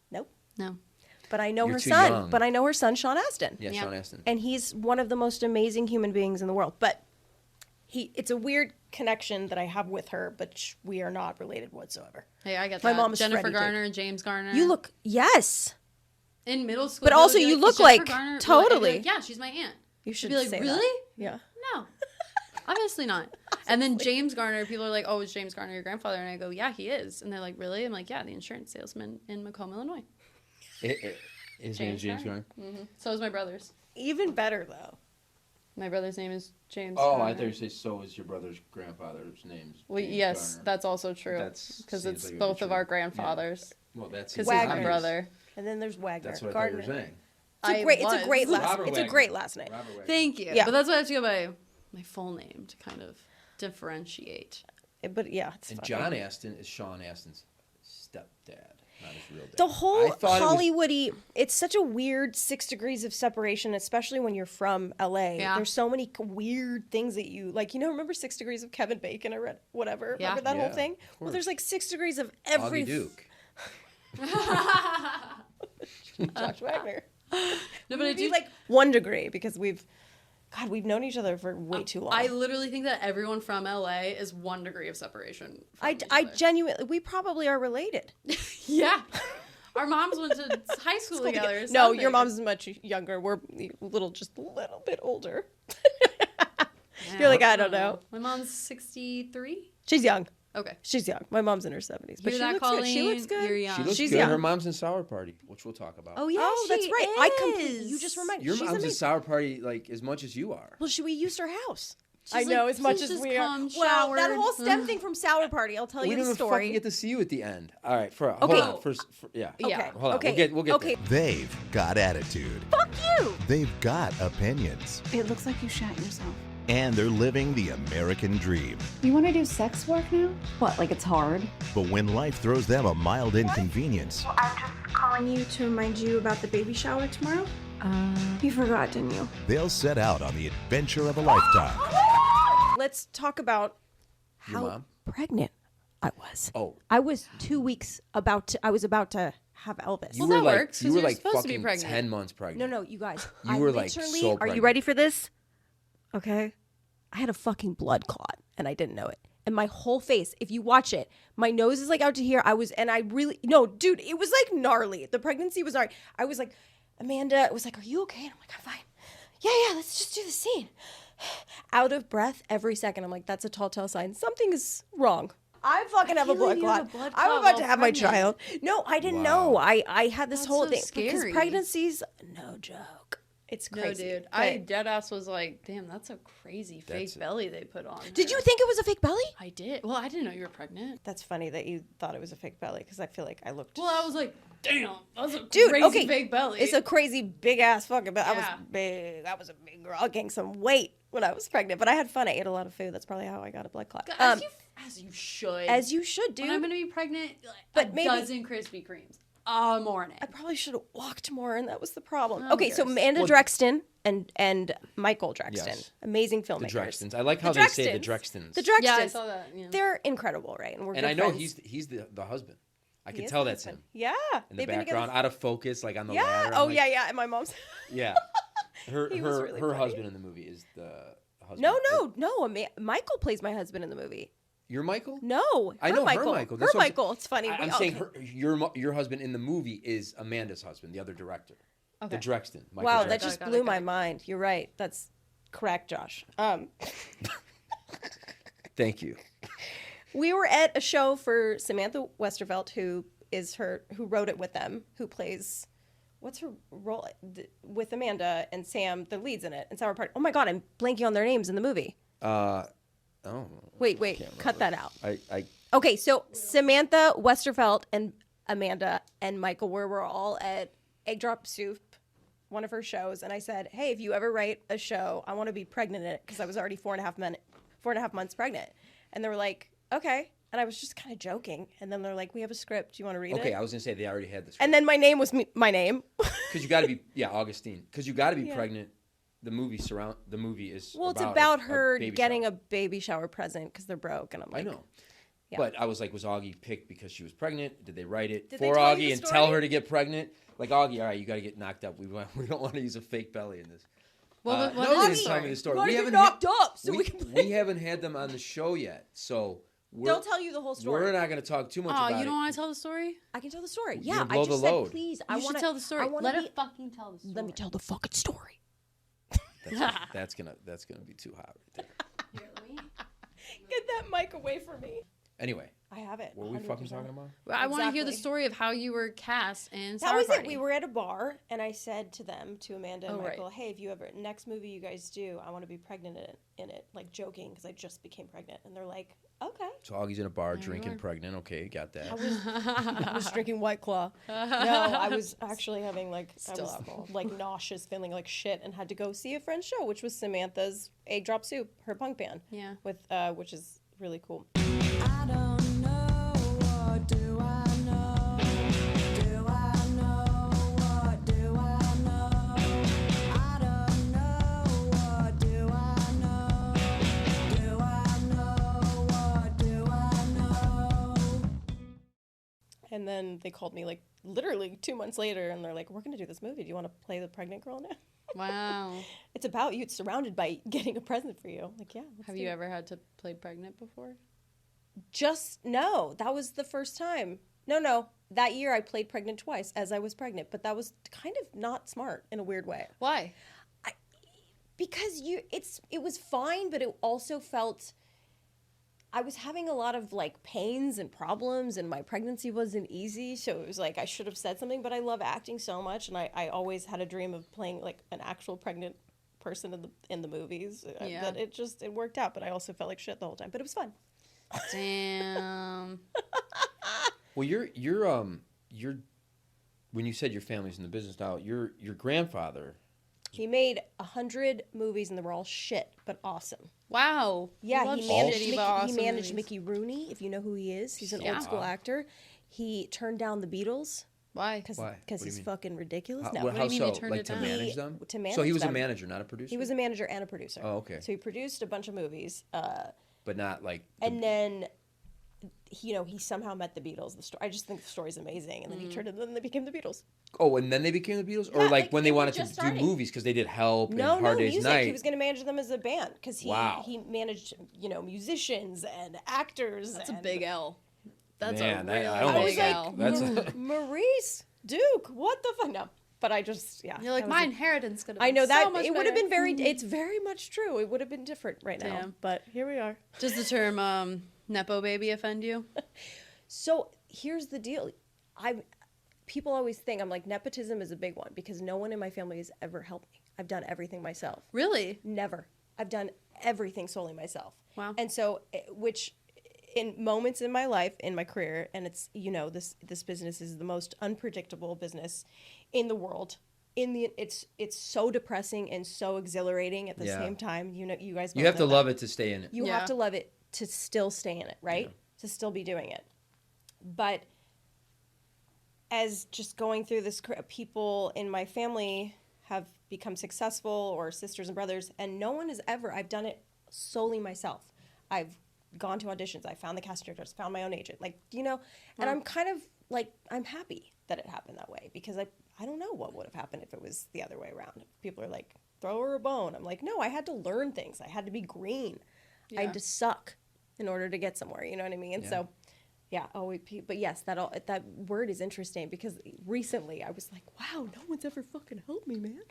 D: nope.
B: No.
D: But I know
C: You're
D: her
C: too
D: son.
C: young.
D: But I know her son, Sean Astin.
C: Yeah,
B: Yeah.
C: Sean Astin.
D: And he's one of the most amazing human beings in the world. But it's a weird connection that I have with her, but we are not related whatsoever.
B: Hey, I get
D: My
B: that.
D: mom is
B: Jennifer
D: Freddie Duke.
B: Garner, James Garner.
D: You look, yes.
B: in middle school.
D: But
B: people
D: also
B: would be
D: you
B: "Is
D: look
B: Jennifer
D: like-
B: Garner-"
D: totally.
B: I'd be like, yeah, she's my aunt.
D: You should
B: She'd be like,
D: say that.
B: really?
D: Yeah.
B: No. Obviously not. And then James Garner, people are like, oh, is James Garner your grandfather? And I go, yeah, he is. And they're like, really? I'm like, yeah, the insurance salesman in Macomb, Illinois.
C: His name is James Garner.
B: So is my brother's.
D: Even better though.
B: My brother's name is James
C: Oh,
B: Garner.
C: I thought you said so is your brother's grandfather's name.
B: Well,
C: James
B: yes,
C: Garner.
B: that's also true.
C: That's-
B: Because
C: seems
B: it's
C: like it would
B: both
C: be
B: of
C: true.
B: our
C: Yeah.
B: grandfathers.
C: Well, that's
B: Because
C: his
B: he's my
C: obvious.
B: brother.
D: And then there's Wagner.
C: That's what I
D: Gardner.
C: thought you were saying.
D: It's a great last.
C: Robert
D: It's a
C: Wagner.
D: great last name.
C: Robert Wagner.
B: Thank you.
D: Yeah.
B: But that's why I have to go by my full name to kind of differentiate.
D: But yeah, it's
C: And
D: funny.
C: John Astin is Sean Astin's stepdad, not his real dad.
D: The whole
C: I thought it was-
D: Hollywoody, it's such a weird 6 degrees of separation, especially when you're from LA.
B: Yeah.
D: There's so many weird things that you, like, remember 6 degrees of Kevin Bacon? I read, whatever.
B: Yeah.
D: Remember that
C: Yeah,
D: whole thing?
C: of
D: Well, there's
C: course.
D: like 6 degrees of every.
C: Augie Duke.
D: Josh Wagner.
B: No, but I
D: Maybe
B: do
D: like 1 degree because we've known each other for way too long.
B: I literally think that everyone from LA is 1 degree of separation. From each
D: I
B: other.
D: genuinely, we probably are related.
B: Yeah. Our moms went to high school together. or
D: No,
B: something.
D: your mom's much younger. We're just a little bit older.
B: Yeah,
D: You're like, I don't know.
B: My mom's 63.
D: She's young.
B: Okay.
D: She's young. My mom's in her 70s, but
B: Hear
D: she
B: that,
D: looks good. She
B: Colleen?
D: looks good.
B: You're young.
C: She looks
D: She's
C: good.
D: young.
C: Her mom's in Sour Party, which we'll talk about.
B: Oh yeah,
D: Oh, that's
B: she
D: right.
B: Is.
D: You just reminded
C: Your
D: she's
C: mom's in
D: amazing.
C: Sour Party like as much as you are.
D: Well, should we used her house?
B: She's
D: I know
B: like,
D: as much
B: "Please
D: as
B: just
D: we are.
B: come,
D: Well, that
B: showered."
D: whole STEM thing from Sour Party. I'll tell
C: We
D: you
C: didn't
D: the
C: even
D: story.
C: fucking get to see you at the end. All right, hold
D: Okay.
C: on. First, yeah.
B: Yeah.
D: Okay.
C: Hold on.
D: Okay.
C: We'll get
D: okay.
C: there.
E: They've got attitude.
D: Fuck you.
E: They've got opinions.
F: It looks like you shat yourself.
E: And they're living the American dream.
F: You want to do sex work now? What, like it's hard?
E: But when life throws them a mild inconvenience,
G: I'm just calling you to remind you about the baby shower tomorrow. You forgot, didn't you?
E: they'll set out on the adventure of a lifetime.
D: Let's talk about
C: Your
D: how
C: mom?
D: pregnant I was.
C: Oh.
D: I was 2 weeks I was about to have Elvis.
C: You
B: Well,
C: were
B: that
C: like
B: works, 'cause
C: you were
B: you're
C: like
B: supposed to be
C: fucking
B: pregnant.
C: 10 months pregnant.
D: No, you guys.
C: You
D: I
C: were, like,
D: literally,
C: so
D: Are you
C: pregnant.
D: ready for this? Okay. I had a fucking blood clot and I didn't know it. And my whole face, if you watch it, my nose is like out to here. No, dude, it was like gnarly. The pregnancy was gnarly. I was like, Amanda was like, are you okay? And I'm like, I'm fine. Yeah, let's just do the scene. Out of breath every second. I'm like, that's a tall sign. Something is wrong. I fucking have a
B: feel
D: blood
B: like you have
D: clot.
B: a blood
D: I'm
B: clot
D: about to
B: while
D: have my
B: pregnant.
D: child. No, I didn't know. I had this
B: That's
D: whole
B: so
D: thing. Because
B: scary.
D: pregnancy's no joke. It's
B: No,
D: crazy.
B: dude.
D: But-
B: I deadass was like, damn, that's a crazy fake
C: That's-
B: belly they put on.
D: Did
B: her.
D: you think it was a fake belly?
B: I did. Well, I didn't know you were pregnant.
D: That's funny that you thought it was a fake belly because I feel like I looked.
B: Well, I was like, damn, that was a
D: Dude,
B: crazy
D: okay,
B: fake belly.
D: It's a crazy big ass fucking belly. I
B: Yeah.
D: was big. I was a big girl. I gained some weight when I was pregnant, but I had fun. I ate a lot of food. That's probably how I got a blood clot.
B: As you should.
D: As you should, dude.
B: When I'm gonna be pregnant, like,
D: But
B: a
D: maybe-
B: dozen Krispy Kremes a morning.
D: I probably should have walked more, and that was the problem.
B: Oh,
D: Okay, so
B: yes.
D: Amanda Drexton and Michael Drexton,
C: Yes.
D: amazing
C: The
D: filmmakers.
C: Drextons. I like how they say the Drextons.
D: The Drextons.
B: Yeah, I saw that. Yeah.
D: They're incredible, right? And we're
C: And
D: good
C: I know
D: friends.
C: he's the husband. I
D: He
C: can
D: is
C: tell
D: the
C: that's
D: husband.
C: him
D: Yeah.
C: in the
D: They've been together
C: background, out of focus, like on the
D: Yeah.
C: ladder.
D: Oh,
C: I'm
D: yeah,
C: like,
D: yeah. And my mom's.
C: Yeah. Her
D: He was really
C: her
D: funny.
C: husband in the movie is the husband.
D: No. Michael plays my husband in the movie.
C: You're Michael?
D: No.
C: I know her Michael. That's
D: Her
C: what I'm
D: Michael. It's funny.
C: I'm saying your husband in the movie is Amanda's husband, the other director.
B: Okay.
C: The Drexton. Michael
D: Wow,
C: Drexton.
D: that just
B: Got it,
D: blew
B: got
D: my
B: it.
D: mind. You're right. That's correct, Josh.
C: Thank you.
D: We were at a show for Samantha Westervelt, who wrote it with them, who plays, what's her role with Amanda and Sam, the leads in it, and Sour Party. Oh my God, I'm blanking on their names in the movie.
C: Oh.
D: Wait,
C: Can't
D: cut that out.
C: I
D: Okay, so Samantha Westervelt and Amanda and Michael were all at Egg Drop Soup, one of her shows, and I said, hey, if you ever write a show, I want to be pregnant in it, because I was already 4.5 months pregnant. And they were like, okay. And I was just kind of joking. And then they're like, we have a script. Do you want to read it?
C: Okay, I was gonna say they already had this.
D: And then my name was my name.
C: Because you got to be Augustine. Because you got to be pregnant. The movie is
D: Well, it's
C: about
D: about
C: a
D: her
C: baby
D: getting
C: shower.
D: a baby shower present because they're broke. And I'm like,
C: I know.
D: Yeah.
C: But I was like, was Augie picked because she was pregnant? Did they write it
D: Did they
C: for
D: tell you
C: Augie
D: the
C: and
D: story?
C: tell her to get pregnant? Like, Augie, all right, you got to get knocked up. We don't want to use a fake belly in this.
B: What
C: no,
B: is
C: they
B: the
C: didn't
B: story?
C: tell me the story.
D: You gotta
C: We
D: get
C: haven't
D: knocked up so we can.
C: we haven't had them on the show yet, so
D: They'll tell you the whole story.
C: we're not going to talk too much
B: Oh,
C: about
B: you don't
C: it.
B: want to tell the story?
D: I can tell the story.
C: You're
D: Yeah,
C: gonna
D: I
C: blow
D: just
C: the
D: said,
C: load.
D: please.
B: You should tell the story. Let her
D: be,
B: fucking tell the story.
D: Let me tell the fucking story.
C: That's gonna be too hot right there.
D: Get that mic away from me.
C: Anyway,
D: I have it.
C: what were we
D: 100%.
C: fucking talking about?
B: I want to hear the
D: Exactly.
B: story of how you were cast in
D: That
B: Sour
D: was
B: Party.
D: it. We were at a bar, and I said to them, to Amanda and
B: Oh, right.
D: Michael, hey, if you ever, next movie you guys do, I want to be pregnant in it, like joking, because I just became pregnant. And they're like, okay.
C: So Augie's in a bar
B: you
C: drinking
B: are.
C: pregnant. Okay, got that.
D: I was drinking White Claw. No, I was actually having I
B: Still
D: was
B: alcohol.
D: like nauseous, feeling like shit, and had to go see a friend's show, which was Samantha's Egg Drop Soup, her punk band.
B: Yeah.
D: With which is really cool.
H: I don't know, what do I know? Do I know, what do I know? I don't know, what do I know? Do I know, what do I know?
D: And then they called me like literally 2 months later, and they're like, we're going to do this movie. Do you want to play the pregnant girl now?
B: Wow.
D: It's about you. It's surrounded by getting a present for you. I'm like, yeah. let's
B: Have
D: do
B: you
D: it.
B: ever had to play pregnant before?
D: No, that was the first time. No. That year I played pregnant twice as I was pregnant, but that was kind of not smart in a weird way.
B: Why?
D: Because it was fine, but it also felt I was having a lot of like pains and problems, and my pregnancy wasn't easy, so it was like I should have said something, but I love acting so much, and I always had a dream of playing like an actual pregnant person in the movies.
B: Yeah.
D: That it worked out, but I also felt like shit the whole time, but it was fun.
B: Damn.
C: Well, you're when you said your family's in the business now, your grandfather.
D: He made 100 movies, and they were all shit, but awesome.
B: Wow.
D: Yeah,
B: Love
D: he managed,
B: shitty
D: Mickey,
B: but awesome
D: he managed
B: movies.
D: Mickey Rooney, if you know who he is. He's an
B: Yeah.
D: old school actor. He turned down the Beatles
B: Why?
C: Why? What do you
D: he's
C: mean?
D: fucking ridiculous.
C: How,
D: No,
C: well,
B: do
C: how
B: you mean
C: so?
B: he turned
C: Like
B: it
C: to
B: down?
C: manage them?
D: To manage
C: so he was
D: them.
C: a manager, not a producer.
D: he was a manager and a producer.
C: Oh, okay.
D: So he produced a bunch of movies,
C: But not like.
D: and then, he somehow met the Beatles. I just think the story's amazing. And then he turned it, and then they became the Beatles.
C: Oh, and then they became the Beatles, or
D: Yeah,
C: like
D: like,
C: when
D: they
C: they
D: were
C: wanted to
D: just
C: do
D: starting.
C: movies because they did Help and
D: No,
C: Hard Day's
D: music.
C: Night.
D: He was going to manage them as a band because
C: Wow.
D: he managed, musicians and actors.
B: That's a
D: and
B: big L. That's
C: Man,
B: a really
C: I
D: I was
C: almost-
B: big
D: like,
B: L.
C: That's
D: Maurice Duke, what the fuck? No, but I just, yeah.
B: You're like,
D: that was
B: my
D: a-
B: inheritance could have
D: I know
B: so
D: that
B: much
D: it would have been
B: better.
D: it's very much true. It would have been different right now,
B: Damn.
D: but here we are.
B: Does the term Nepo baby offend you?
D: So here's the deal. People always think, I'm like, nepotism is a big one because no one in my family has ever helped me. I've done everything myself.
B: Really?
D: Never. I've done everything solely myself.
B: Wow.
D: And so, which in moments in my life, in my career, and it's, this business is the most unpredictable business in the world. It's so depressing and so exhilarating at the
C: Yeah.
D: same time. You guys.
C: you have to love it to stay in it.
D: You
B: Yeah.
D: have to love it to still stay in it, right? To still be doing it. But as just going through this, people in my family have become successful, or sisters and brothers, and no one has ever. I've done it solely myself. I've gone to auditions. I found the casting directors, found my own agent. Like, you know, and I'm kind of like, I'm happy that it happened that way because I don't know what would have happened if it was the other way around. People are like, throw her a bone. I'm like, no, I had to learn things. I had to be green. I had to suck in order to get somewhere. You know what I mean? So, yeah. Oh, but yes, that word is interesting because recently I was like, wow, no one's ever fucking helped me, man.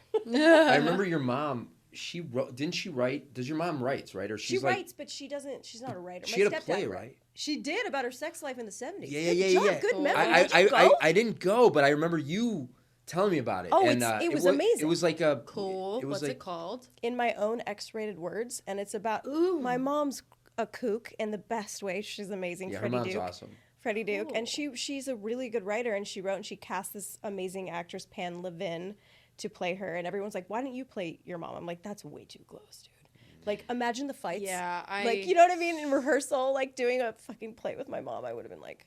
C: I remember your mom. She wrote. Didn't she write? Does your mom writes, right? Or
D: she writes, but she doesn't. She's not a writer.
C: She had a play,
D: stepdad
C: right?
D: She did about her sex life in the 70s.
C: Yeah.
D: Good memory. Did you go?
C: I didn't go, but I remember you telling me about it.
D: Oh,
C: and,
D: it was amazing.
C: It was like a
B: Cool. What's
C: like,
B: it called?
D: In my own X-rated words, and it's about my mom's a kook in the best way. She's amazing.
C: Yeah, her
D: Freddie
C: mom's
D: Duke.
C: awesome.
D: Freddie Duke, and she's a really good writer, and she wrote and she cast this amazing actress Pan Levin to play her, and everyone's like, "Why don't you play your mom?" I'm like, "That's way too close, dude." Like, imagine the fights.
B: Yeah,
D: like, you know what I mean? In rehearsal, like doing a fucking play with my mom, I would have been like,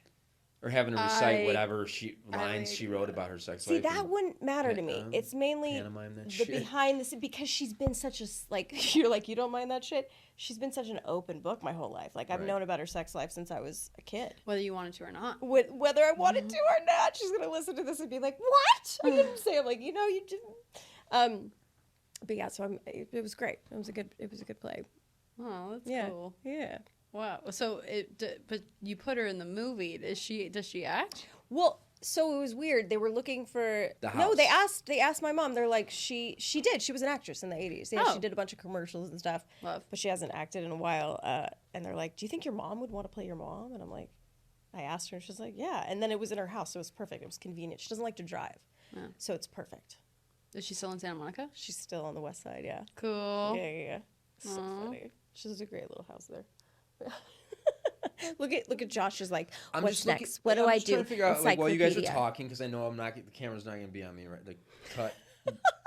C: or having to recite whatever lines she wrote about her sex life.
D: see, that wouldn't matter to me. It's mainly
C: pantomime that
D: the
C: shit.
D: behind the scenes because she's been such a like you're like you don't mind that shit. She's been such an open book my whole life. Like I've known about her sex life since I was a kid.
B: Whether you wanted to or not.
D: Whether I wanted to or not, she's gonna listen to this and be like, "What? I didn't say." I'm like, you know, you didn't. But yeah, so it was great. It was a good play.
B: Oh, that's cool.
D: Yeah.
B: Wow. So but you put her in the movie. Does she act?
D: Well, so it was weird. They were looking for
C: The
D: no. They
C: house.
D: asked my mom. They're like, she did. She was an actress in the 80s. Yeah,
B: Oh.
D: she did a bunch of commercials and stuff.
B: Love.
D: But she hasn't acted in a while. And they're like, "Do you think your mom would want to play your mom?" And I'm like, I asked her, and she's like, "Yeah." And then it was in her house, so it was perfect. It was convenient. She doesn't like to drive, so it's perfect.
B: Is she still in Santa Monica?
D: She's still on the west side. Yeah.
B: Cool.
D: Yeah. So funny. She has a great little house there. Look at Josh is like,
C: I'm
D: what's
C: just looking,
D: next? What do
C: I'm
D: I
C: just
D: do?
C: trying to figure out, like, while you guys are
D: Encyclopedia.
C: talking, because I know the camera's not going to be on me, right? Like, cut.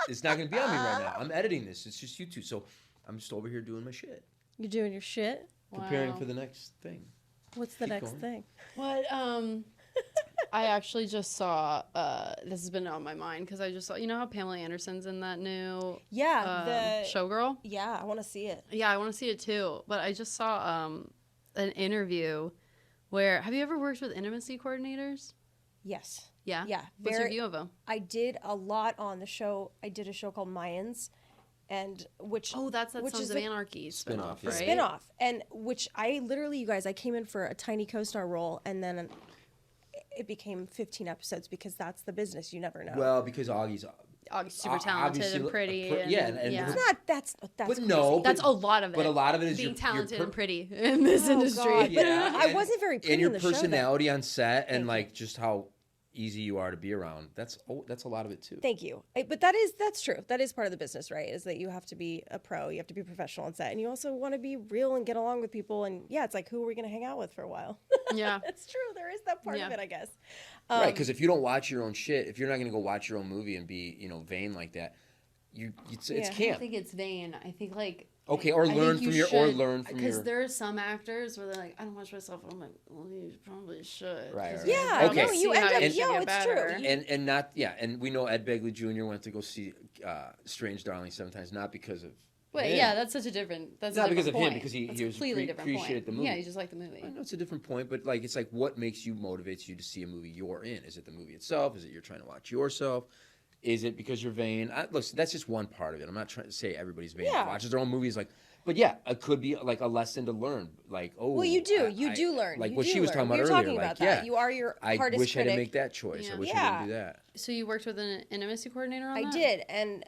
C: It's not going to be on me right now. I'm editing this. It's just you two. So I'm just over here doing my shit.
D: You're doing your shit?
C: Preparing
B: Wow.
C: for the next thing.
D: What's the next
C: going.
D: thing?
B: What I actually just saw this has been on my mind because I just saw, you know how Pamela Anderson's in that new
D: Yeah,
B: Showgirl?
D: Yeah, I want to see it.
B: Yeah, I want to see it too. But I just saw an interview where, have you ever worked with intimacy coordinators?
D: Yes.
B: Yeah?
D: Yeah.
B: What's your view of them?
D: I did a lot on the show. I did a show called Mayans, and which
B: That's
D: which
B: Sons
D: is
B: of
D: the
B: Anarchy
C: Spin-off,
B: spinoff,
C: yeah.
B: right?
D: spin-off, and which I literally, you guys, I came in for a tiny co-star role, and then it became 15 episodes because that's the business. You never know.
C: Well, because Augie's
B: Super talented
C: obviously
B: and pretty.
C: and
B: yeah.
C: her-
D: it's not. That's
C: But
D: crazy.
C: no,
B: That's a lot of it.
C: But a lot of it is
B: being
C: your
B: talented
C: per-
B: and pretty in this
D: Oh,
B: industry.
D: God, but
C: Yeah,
D: I
C: and-
D: wasn't very pretty
C: and your
D: in the show, though.
C: personality on set and
D: Thank you.
C: like just how easy you are to be around. That's a lot of it too.
D: Thank you. But that's true. That is part of the business, right? Is that you have to be a pro, you have to be professional on set, and you also want to be real and get along with people. And yeah, it's like, who are we going to hang out with for a while?
B: Yeah.
D: It's true. There is that part
B: Yeah.
D: of it, I guess.
C: Right, because if you don't watch your own shit, if you're not going to go watch your own movie and be vain like that, it's
D: Yeah.
B: I don't
C: camp.
B: think it's vain. I think like
C: Okay, or
B: I think
C: learn
B: you
C: from your
B: because there are some actors where they're like, I don't watch myself, and I'm like, well, you probably should.
C: Right,
B: 'cause
C: right.
B: you
D: Yeah,
B: probably
C: no,
B: see
D: you
B: how
D: end up-
B: should
D: yo,
B: get
D: it's true.
B: better.
C: and not and we know Ed Begley Jr. went to go see Strange Darling 7 times, not because of
B: Wait,
C: him.
B: yeah, that's such a different. That's
C: Not
B: a
C: because
B: different
C: of him,
B: point.
C: because he
B: That's a
C: was
B: completely different
C: appreciated
B: point.
C: the
B: Yeah,
C: movie.
B: you just like the movie.
C: I know it's a different point, but like it's like what makes you motivates you to see a movie you're in? Is it the movie itself? Is it you're trying to watch yourself? Is it because you're vain? Listen, that's just one part of it. I'm not trying to say everybody's vain.
D: Yeah.
C: Watches their own movies, like, but yeah, it could be like a lesson to learn. Like, oh,
D: Well, you do. You do learn.
C: Like
D: You
C: what
D: do
C: she was
D: learn.
C: talking about
D: We were
C: earlier.
D: talking
C: like,
D: about
C: yeah,
D: that. You are your
C: I
D: hardest
C: wish I
D: critic.
C: didn't make that choice.
B: Yeah.
C: I wish I
D: Yeah.
C: didn't do that.
B: So you worked with an intimacy coordinator on
D: I
B: that?
D: did, and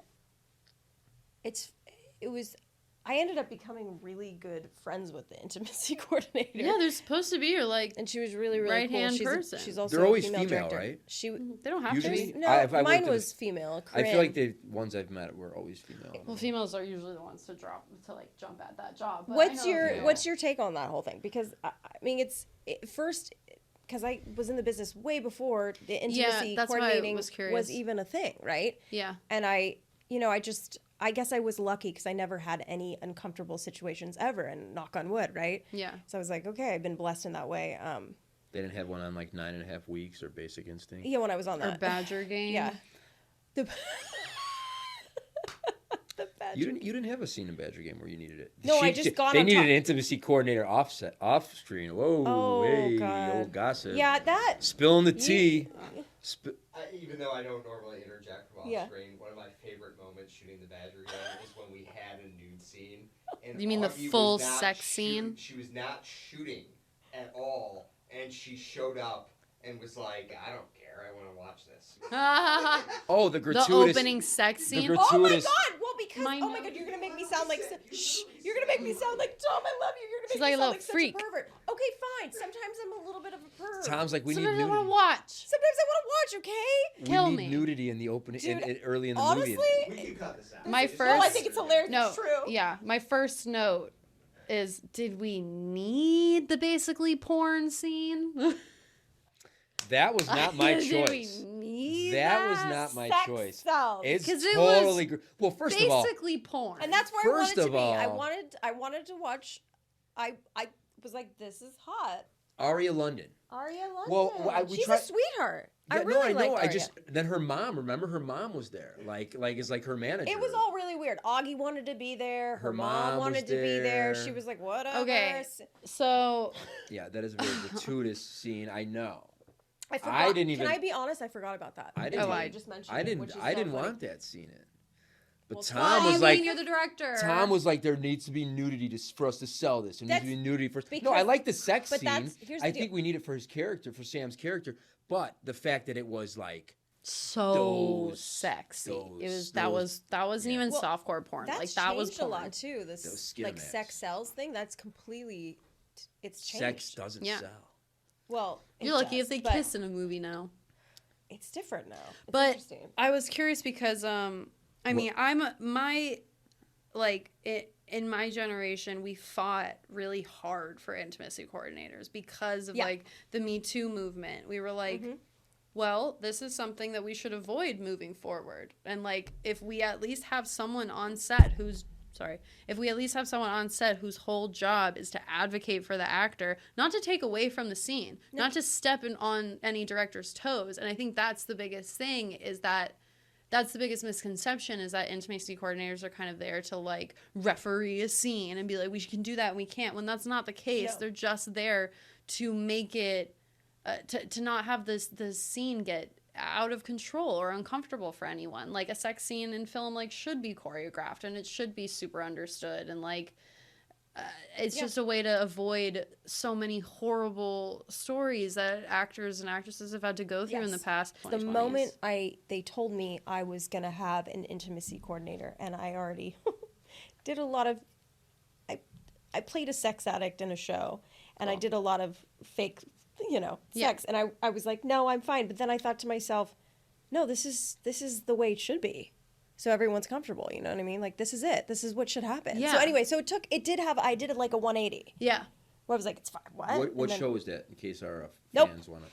D: I ended up becoming really good friends with the intimacy coordinator.
B: Yeah, they're supposed to be your like.
D: and she was really, really
B: right-hand
D: cool.
B: person.
D: She's also
C: They're always
D: a female,
C: female,
D: director.
C: right?
D: She
B: They don't have
C: Usually?
B: to be.
D: no,
C: I've worked
D: mine
C: with-
D: was female.
C: I feel
D: Corinne.
C: like the ones I've met were always female.
B: Well, females are usually the ones to jump at that job. But I
D: What's
B: know
D: your
B: a few.
D: What's your take on that whole thing? Because I mean, first, because I was in the business way before the intimacy
B: that's why I
D: coordinating
B: was curious.
D: even a thing, right?
B: Yeah.
D: And I guess I was lucky because I never had any uncomfortable situations ever, and knock on wood, right?
B: Yeah.
D: So I was like, okay, I've been blessed in that way.
C: They didn't have one on like 9.5 Weeks or Basic Instinct.
D: Yeah, when I was on
B: Or
D: that.
B: Badger game.
D: Yeah. The
C: You didn't have a scene in Badger Game where you needed it.
D: No, I just got
C: They
D: on
C: needed
D: top.
C: an intimacy coordinator off screen. Whoa,
D: Oh,
C: hey,
D: God.
C: old gossip.
D: Yeah, that.
C: Spilling the tea.
I: Even though I don't normally interject from off
D: Yeah.
I: screen, one of my favorite moments shooting the Badger Game is when we had a nude scene. And
B: You mean the
I: Augie was
B: full
I: not
B: sex scene?
I: She was not shooting at all, and she showed up and was like, "I don't care. I want to watch this."
C: Oh, the
B: The
C: gratuitous.
B: opening sex scene.
C: grat-
D: Oh my
C: gratuitous-
D: God! Well, because
B: My
D: oh my God, you're gonna make me sound like shh. You're gonna make me sound like Tom. I love you. You're gonna
B: She's
D: make
B: like
D: me
B: a
D: sound
B: little
D: like
B: freak.
D: such a pervert. Okay, fine. Sometimes I'm a little bit of a pervert.
C: Tom's like, we need
B: Sometimes I
C: nudity.
B: want to watch.
D: Sometimes I want to watch. Okay.
B: Kill
C: we need
B: me.
C: nudity in the opening,
D: Dude,
C: early in the
D: honestly,
C: movie.
I: We can cut this out.
B: My
I: It's
B: first-
D: no, I think it's hilarious.
B: No,
D: It's true.
B: yeah. My first note is: did we need the basically porn scene?
C: That was not my
B: Did we
C: choice.
B: need
C: That was not my
D: Sex
C: choice.
D: sells.
C: It's
B: 'Cause it was
C: totally. Well, first of all,
B: basically porn.
D: And that's where
C: First
D: I wanted to
C: of
D: be. I
C: all-
D: wanted to watch. I was like, this is hot.
C: Aria London.
D: Aria London.
C: Well, we
D: she's
C: tried-
D: a sweetheart. I
C: Yeah,
D: really
C: no, I know.
D: like
C: I
D: Aria.
C: just then her mom. Remember, her mom was there. Like is like her manager.
D: It was all really weird. Augie wanted to be there. Her
C: Her
D: mom
C: mom
D: wanted
C: was
D: to be there.
C: there.
D: She was like, whatever.
B: Okay. So
C: Yeah, that is a very gratuitous scene. I know.
D: I forgot.
C: I didn't even.
D: Can I be honest? I forgot about that.
C: I
D: Until
C: didn't.
B: Oh,
D: you just mentioned
C: I
D: it,
C: didn't.
D: which is
C: I
D: so
C: didn't
D: funny.
C: want that scene in. But
D: Well,
C: Tom
B: I
C: was like.
B: mean, you're the director.
C: Tom was like, there needs to be nudity for us to sell this. There needs to be
D: That's
C: nudity for. No,
D: because-
C: I like the sex
D: but
C: scene.
D: that's- here's the
C: I
D: deal.
C: think we need it for his character, for Sam's character. But the fact that it was like,
B: so
C: Those-
B: sexy.
C: those-
B: It was that wasn't
C: yeah.
B: even
D: Well,
B: softcore porn.
D: That's
B: Like that was
D: changed a
B: porn.
D: lot too. This
C: Those
D: like
C: skinemax.
D: sex sells thing. That's completely. It's changed.
C: sex doesn't
B: Yeah.
C: sell.
D: Well, it
B: You're lucky
D: does,
B: if they
D: but
B: kiss in a movie now.
D: It's different now. It's
B: But
D: interesting.
B: I was curious because I mean in my generation we fought really hard for intimacy coordinators because of
D: Yeah.
B: like the Me Too movement. We were like, well, this is something that we should avoid moving forward. And like if we at least have someone on set whose whole job is to advocate for the actor, not to take away from the scene, not to step on any director's toes. And I think that's the biggest thing that's the biggest misconception is that intimacy coordinators are kind of there to like referee a scene and be like, we can do that and we can't, when that's not the case.
D: No.
B: They're just there to make it, to not have the scene get out of control or uncomfortable for anyone. Like a sex scene in film like should be choreographed and it should be super understood and like it's just a way to avoid so many horrible stories that actors and actresses have had to go through in the
D: Yes.
B: past.
D: The
B: 2020s.
D: moment they told me I was gonna have an intimacy coordinator, and I already did a lot of. I played a sex addict in a show, and I did a lot of fake, sex, and I was like, no, I'm fine. But then I thought to myself, no, this is the way it should be. So everyone's comfortable, you know what I mean? Like, this is it. This is what should happen.
B: Yeah.
D: So anyway, I did it like a 180.
B: Yeah.
D: Where I was like, it's fine. What?
C: What
D: And then-
C: show was that? In case our
D: Nope.
C: fans want to.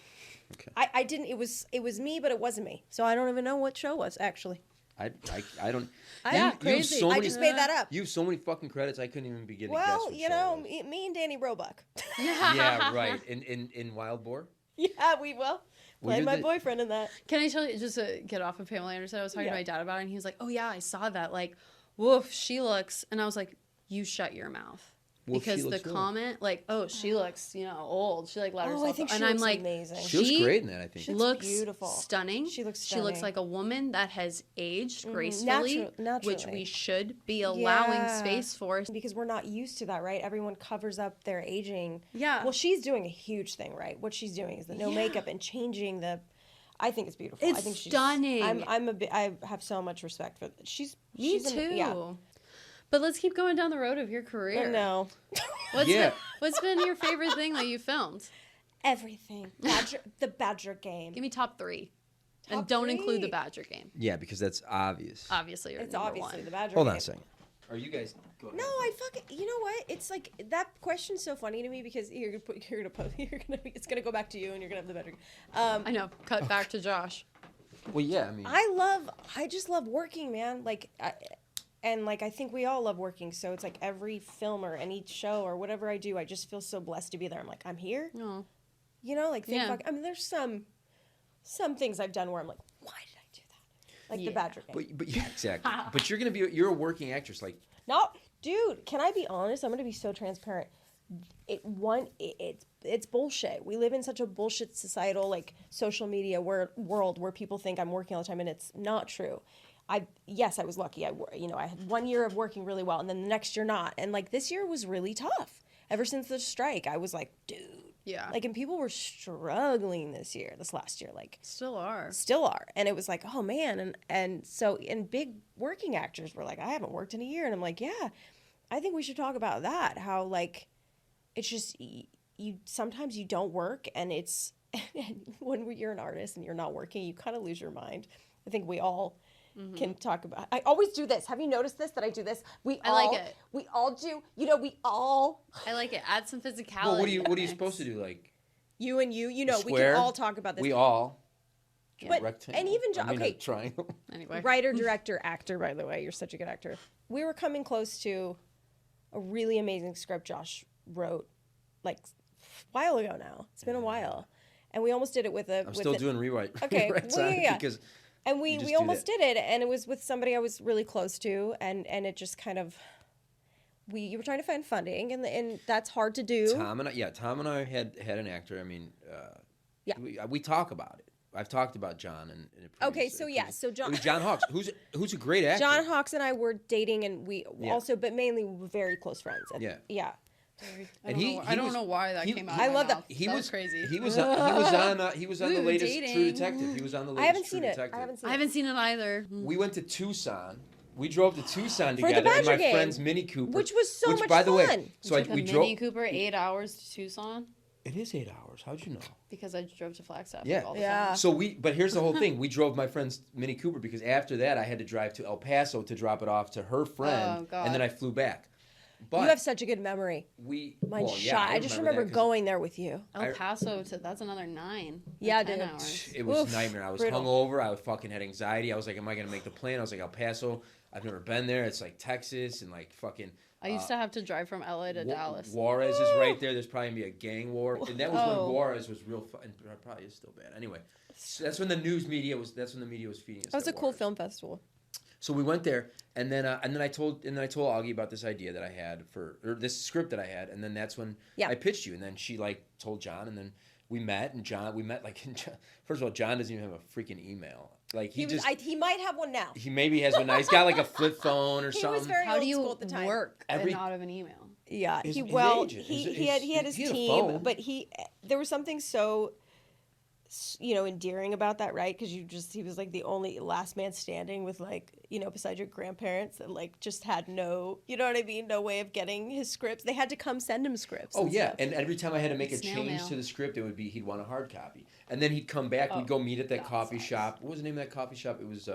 C: Okay.
D: I didn't. It was me, but it wasn't me. So I don't even know what show was actually.
C: I don't.
B: Yeah,
C: you have
B: crazy.
C: so
D: I
C: many,
D: just made that up.
C: You have so many fucking credits. I couldn't even begin to guess.
D: Well,
C: what
D: you
C: show
D: know,
C: it was.
D: me and Danny Roebuck.
C: Yeah, right. In Wild Boar.
D: Yeah, we will.
C: We
D: Played
C: did
D: my
C: the-
D: boyfriend in that.
B: Can I tell you, just to get off of Pamela Anderson, I was talking
D: Yeah.
B: to my dad about it, and he was like, oh, yeah, I saw that. Like, woof, she looks. And I was like, you shut your mouth.
C: Woof, she
B: Because the
C: looks good.
B: comment, like, oh, she looks, old. She, like, let herself
D: I think
B: and
D: she
B: I'm
D: looks
B: like,
D: amazing.
C: She looks great in that, I think.
D: She
B: looks
D: beautiful.
B: stunning.
D: She looks
B: She looks
D: stunning.
B: like a woman that has aged gracefully, which
D: naturally.
B: we should be allowing
D: Yeah.
B: space for.
D: Because we're not used to that, right? Everyone covers up their aging.
B: Yeah.
D: Well, she's doing a huge thing, right? What she's doing is the no
B: Yeah.
D: makeup and changing the. I think it's beautiful.
B: It's
D: I think she's
B: stunning.
D: I have so much respect for. She's.
B: Me
D: she's
B: too.
D: Yeah.
B: But let's keep going down the road of your career.
D: No.
C: Yeah.
B: What's been your favorite thing that you filmed?
D: Everything. The Badger game.
B: Give me top 3. and
D: Top
B: don't include the
D: 3.
B: Badger game.
C: Yeah, because that's obvious.
B: Obviously, you're
D: It's
B: number
D: obviously
B: one.
D: the Badger
C: Hold
D: game.
C: on a second. Are you guys? Go ahead.
D: No, I fucking. You know what? It's like that question's so funny to me because it's gonna go back to you and you're gonna have the Badger game.
B: I know. Cut back to Josh.
C: Well, yeah. I mean,
D: I just love working, man. I think we all love working. So it's like every film or any show or whatever I do, I just feel so blessed to be there. I'm like, I'm here.
B: No.
D: You know, like,
B: Yeah.
D: I mean, there's some things I've done where I'm like, why did I do that? like the
B: Yeah.
D: Badger Gang.
C: But yeah, exactly. But you're a working actress. Like,
D: No, dude, can I be honest? I'm going to be so transparent. It's bullshit. We live in such a bullshit societal, like, social media world where people think I'm working all the time, and it's not true. Yes, I was lucky. I had 1 year of working really well, and then the next year not. And like this year was really tough. Ever since the strike, I was like, dude.
B: Yeah.
D: Like, and people were struggling this last year, like
B: Still are.
D: and it was like, oh man, and big working actors were like, I haven't worked in a year, and I'm like, yeah, I think we should talk about that. How, like, it's just you sometimes you don't work, and it's when you're an artist and you're not working, you kind of lose your mind. I think we all can talk about. I always do this. Have you noticed this? That I do this.
B: I like it.
D: We all do. You know, we all.
B: I like it. Add some physicality.
C: well, what are
B: to
C: you
B: the
C: supposed
B: mix.
C: to do? Like,
D: You and you. You know, we
C: square?
D: can all talk about this.
C: We all.
D: But
C: Rectangle.
D: and even
C: I mean,
D: okay,
C: a triangle.
B: Anyway.
D: writer, director, actor. By the way, you're such a good actor. We were coming close to a really amazing script Josh wrote, like, a while ago now. It's been a while, and we almost did it with a.
C: I'm still doing rewrite.
D: Okay,
C: rewrites
D: well,
C: on it
D: yeah.
C: because
D: And
C: you
D: we
C: just do
D: almost
C: that.
D: did it, and it was with somebody I was really close to, and it just kind of. You were trying to find funding, and that's hard to do.
C: Tom and I had an actor. I mean,
D: Yeah.
C: we talk about it. I've talked about John in a previous,
D: Okay, so yeah, so John-
C: it was John Hawkes, who's a great actor.
D: John Hawkes and I were dating, and we
C: Yeah.
D: also, but mainly very close friends. And,
C: Yeah.
D: yeah.
C: And he
B: I don't
C: was-
B: know why that
C: he-
B: came out.
D: I
B: of my
D: love that.
B: mouth.
C: He
B: That
C: was
B: crazy.
C: He was on the
B: We were
C: latest True
B: dating.
C: Detective. He was on the latest
D: I haven't
C: True
D: seen it.
C: Detective.
D: I haven't seen
B: I haven't seen it either.
C: We went to Tucson. We drove to Tucson
D: For the
C: together in
D: Badger
C: my
D: Game,
C: friend's Mini Cooper,
D: which was so much
C: by the way,
D: fun.
C: so
B: Took a
C: we
B: Mini
C: drove.
B: Cooper 8 hours to Tucson
C: It is 8 hours. How'd you know?
B: because I drove to Flagstaff.
C: Yeah.
B: all the
D: Yeah.
B: time.
C: So but here's the whole thing. We drove my friend's Mini Cooper because after that I had to drive to El Paso to drop it off to her friend,
B: Oh, God.
C: and then I flew back. But
D: You have such a good memory.
C: Mine's
D: Shot. I just remember going there with you.
B: El Paso that's another 9. or
D: Yeah,
B: 10
D: dude.
B: hours.
C: It was
D: Oof,
C: a nightmare. I was
D: brutal.
C: hungover. I fucking had anxiety. I was like, am I going to make the plane? I was like, El Paso. I've never been there. It's like Texas and like fucking.
B: I used to have to drive from LA to Dallas.
C: Juarez is right there. There's probably going to be a gang war. And that was
B: Oh.
C: when Juarez was real fun. And probably is still bad. Anyway, so that's when the media was feeding us.
D: That was a
C: that
D: cool
C: Juarez.
D: film festival.
C: So we went there, and then I told Augie about this idea that I had or this script that I had, and then that's when
D: Yeah.
C: I pitched you, and then she like told John, and then we met, and we met like first of all, John doesn't even have a freaking email. Like he
D: might have one now.
C: he maybe has one now. He's got like a flip phone or
D: He
C: something.
D: was very
B: How do
D: old
B: you
D: school at the time.
B: work
C: Every-
B: and not have an email?
D: Yeah,
C: His agent,
D: he had his
C: he had a
D: team,
C: phone.
D: but there was something so endearing about that, right? Because he was like the only last man standing with, like, beside your grandparents that like just had no, you know what I mean, no way of getting his scripts. They had to come send him scripts.
C: Oh
D: and
C: yeah,
D: stuff.
C: and every time I had to make a
B: Snail
C: change
B: mail.
C: to the script, it would be he'd want a hard copy, and then he'd come back. We'd go meet at that coffee shop. What was the name of that coffee shop? It was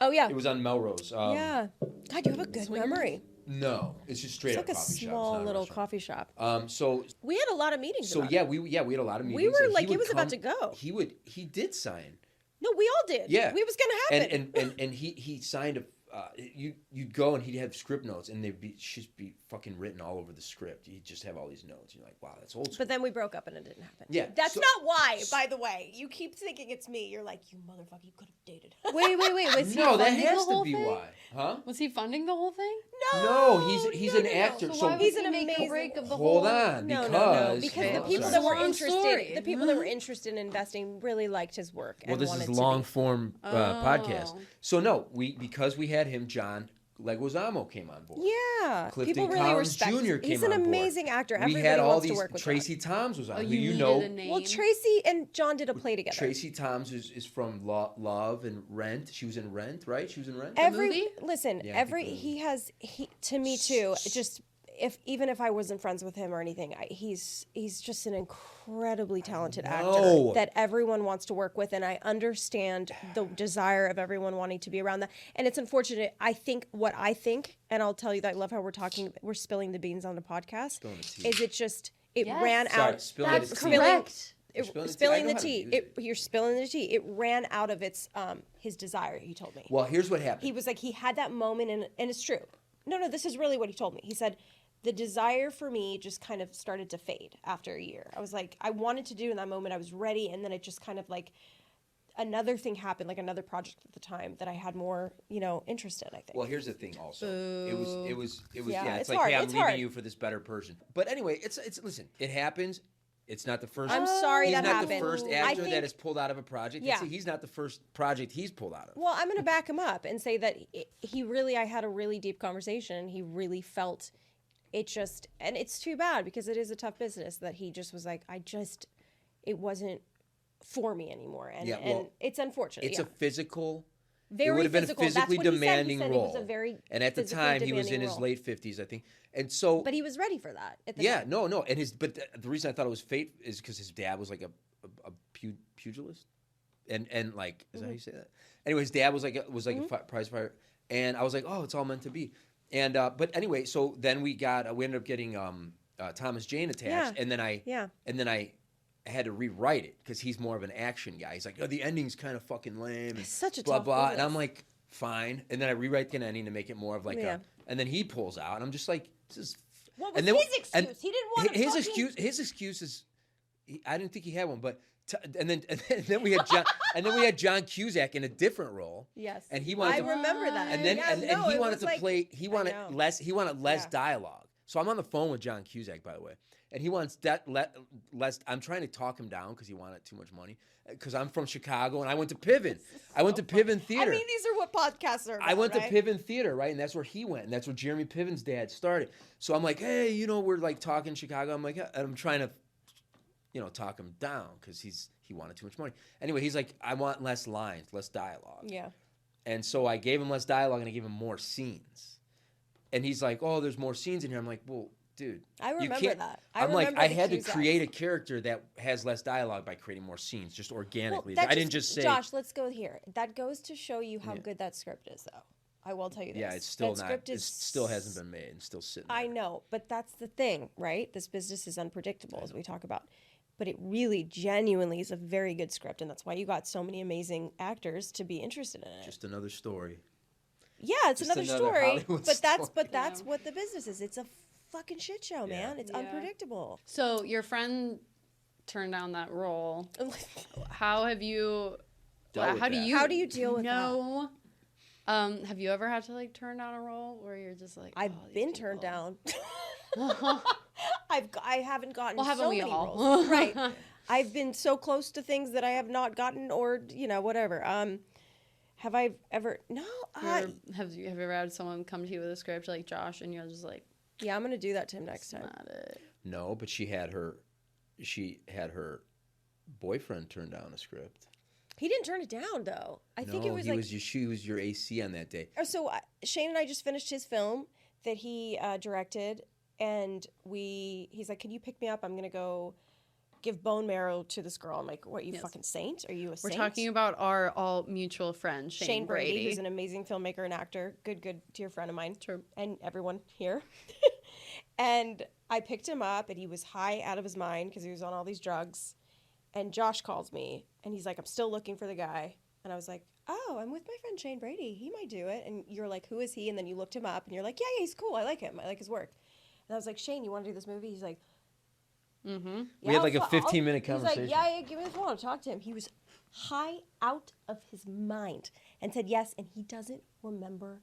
D: Oh yeah,
C: it was on Melrose.
D: yeah. God, you have a good memory.
C: No, it's just straight
D: It's
C: up
D: like a
C: coffee shop. It's
D: small
C: not a
D: little
C: restaurant.
D: coffee shop.
C: So
D: We had a lot of meetings.
C: So
D: about
C: yeah,
D: it.
C: we had a lot of meetings.
D: We were
C: and
D: like,
C: he
D: it
C: would
D: was about
C: come-
D: to go.
C: He did sign.
D: No, we all did.
C: Yeah,
D: we was gonna happen.
C: And he signed a. You'd go and he'd have script notes, and they'd just be fucking written all over the script. He'd just have all these notes. You're like, wow, that's old school.
D: But then we broke up and it didn't happen.
C: Yeah,
D: That's
C: so-
D: not why, by the way. You keep thinking it's me. You're like, you motherfucker, you could have dated.
B: Wait. Was he
C: no, that
B: funding
C: has
B: the
C: to
B: whole
C: be
B: thing?
C: why, huh?
B: Was he funding the whole thing?
C: No, he's an actor.
B: So
C: So
B: why
D: He's
B: would
D: an
B: he make
D: amazing-
B: a break of the
C: hold
B: whole?
C: on,
D: No,
C: because
D: because the
C: oh,
D: people
C: sorry.
D: that were
B: Long
D: interested,
B: story.
D: the people that were interested in investing really liked his work.
C: Well,
D: and
C: this
D: wanted
C: is
D: to
C: long
D: be.
C: form
B: Oh.
C: podcast. So no, because we had him, John Leguizamo came on board.
D: Yeah,
C: Clifton
D: people really
C: Collins
D: respect.
C: Jr. came
D: He's an
C: on board.
D: amazing actor.
C: We
D: Everybody
C: had all
D: wants
C: these.
D: to work with
C: Tracy Toms was on.
B: Oh,
C: who
B: you
C: you
B: needed
C: know.
B: a name.
D: Well, Tracy and John did a play together.
C: Tracy Toms is from Love and Rent. She was in Rent, right? She was in Rent.
B: movie?
D: Listen,
C: Yeah, I think
D: he to me too. Just even if I wasn't friends with him or anything, he's just an incredibly talented actor
C: know.
D: that everyone wants to work with, and I understand the desire of everyone wanting to be around that. And it's unfortunate. I think, and I'll tell you that I love how we're spilling the beans on the podcast.
C: Spilling the tea.
D: Is it just it
B: Yes.
D: ran
C: Sorry,
D: out?
C: spilling
B: That's
C: the tea.
B: correct.
C: You're spilling the tea. I
D: Spilling
C: know
D: the
C: how to
D: tea.
C: use it.
D: You're spilling the tea. It ran out of its his desire. He told me.
C: Well, here's what happened.
D: He was like, he had that moment, and it's true. No, this is really what he told me. He said, the desire for me just kind of started to fade after a year. I was like, I wanted to do in that moment. I was ready, and then it just kind of like, another thing happened, like another project at the time that I had more, interest in, I think.
C: Well, here's the thing. Also, it was.
D: Yeah,
C: It's
D: it's
C: like,
D: hard.
C: hey, I'm
D: It's
C: leaving
D: hard.
C: you for this better person. But anyway, it's listen. It happens. It's not the first.
D: I'm sorry
C: he's
D: that
C: not
D: happened.
C: the first
D: I
C: actor
D: think-
C: that is pulled out of a project.
D: Yeah.
C: He's not the first project he's pulled out of.
D: Well, I'm going to back him up and say that I had a really deep conversation. He really felt it just, and it's too bad because it is a tough business that he just was like, it wasn't for me anymore. And,
C: Yeah, well,
D: and it's unfortunate.
C: It's a physical.
D: Very
C: it would have been a
D: physical. That's
C: physically
D: what he said. He
C: demanding
D: said it
C: role.
D: was a very
C: and at the
D: physically
C: time, he was in
D: demanding
C: his
D: role.
C: late 50s, I think. And so,
D: But he was ready for that at the
C: yeah,
D: time.
C: no. And the reason I thought it was fate is because his dad was like a pugilist, and like is that how you say that? Anyway, his dad was like a prize fighter, and I was like, oh, it's all meant to be. And but anyway, so then we ended up getting Thomas Jane attached, and then I had to rewrite it because he's more of an action guy. He's like, oh, the ending's kind of fucking lame. And
D: such a
C: blah
D: tough
C: blah, and
D: business.
C: I'm like, fine. And then I rewrite the ending to make it more of like
D: Yeah.
C: and then he pulls out, and I'm just like, this is.
D: What was
C: and then,
D: his excuse? He didn't want to
C: his
D: fucking-
C: excuse. His excuse is, I didn't think he had one, but and then we had John and then we had John Cusack in a different role.
D: Yes.
C: And he wanted
D: I
C: to,
D: remember that.
C: and then
D: Yeah,
C: and
D: no,
C: he
D: it
C: wanted
D: was
C: to
D: like-
C: play. He wanted
D: know.
C: less. He wanted less
D: Yeah.
C: dialogue. So I'm on the phone with John Cusack, by the way, and he wants less. I'm trying to talk him down because he wanted too much money. Because I'm from Chicago and I went to Piven. I went to Piven Theater.
D: I mean, these are what podcasts are about,
C: I went
D: right?
C: to Piven Theater, right? And that's where he went. And that's where Jeremy Piven's dad started. So I'm like, hey, we're like talking Chicago. I'm like, and I'm trying to, talk him down because he wanted too much money. Anyway, he's like, I want less lines, less dialogue.
D: Yeah.
C: And so I gave him less dialogue and I gave him more scenes. And he's like, oh, there's more scenes in here. I'm like, well, dude.
D: I
C: you
D: remember
C: can't-
D: that.
C: I'm like,
D: remember
C: I
D: the
C: had to
D: Cusacks.
C: create a character that has less dialogue by creating more scenes, just organically.
D: that
C: I didn't just say.
D: Josh, let's go here. That goes to show you how
C: Yeah.
D: good that script is, though. I will tell you this.
C: Yeah, it's still
D: That
C: not.
D: script
C: It
D: is
C: still hasn't been made. It's still sitting there.
D: I know, but that's the thing, right? This business is unpredictable, as we talk about. But it really, genuinely is a very good script, and that's why you got so many amazing actors to be interested in it.
C: Just another story.
D: Yeah, it's
C: just
D: another
C: another
D: story,
C: Hollywood
D: but that's
C: story.
D: what the business is. It's a fucking shit show, man. It's
B: Yeah.
D: unpredictable.
B: So your friend turned down that role. How have you?
C: Dealt with
B: how do
C: that.
B: you?
D: How do you deal with that?
B: know? Have you ever had to like turn down a role where you're just like?
D: I've
B: oh, these
D: been turned
B: people.
D: down. I haven't gotten
B: Well, haven't
D: so
B: we
D: many
B: all?
D: roles. Right. I've been so close to things that I have not gotten, or whatever. Have I ever? No.
B: Have you ever had someone come to you with a script like Josh, and you're just like,
D: Yeah, I'm gonna do that to him next time.
B: not it.
C: No, but she had her boyfriend turn down a script.
D: He didn't turn it down though. I think it was like.
C: she was your AC on that day.
D: So Shane and I just finished his film that he directed, and he's like, "Can you pick me up? I'm gonna go give bone marrow to this girl." I'm like, "What? You
B: Yes.
D: fucking saint? Are you a
B: We're
D: saint?"
B: talking about our all mutual friend
D: Shane Brady, who's an amazing filmmaker and actor, good dear friend of mine,
B: True.
D: and everyone here. And I picked him up, and he was high out of his mind because he was on all these drugs. And Josh calls me, and he's like, "I'm still looking for the guy." And I was like, "Oh, I'm with my friend Shane Brady. He might do it." And you're like, "Who is he?" And then you looked him up, and you're like, "Yeah, he's cool. I like him. I like his work." And I was like, "Shane, you want to do this movie?" He's like,
B: Mm-hmm.
C: We had like a 15-minute
D: He's
C: conversation.
D: like, yeah, give me the phone. I'll talk to him. He was high out of his mind and said yes, and he doesn't remember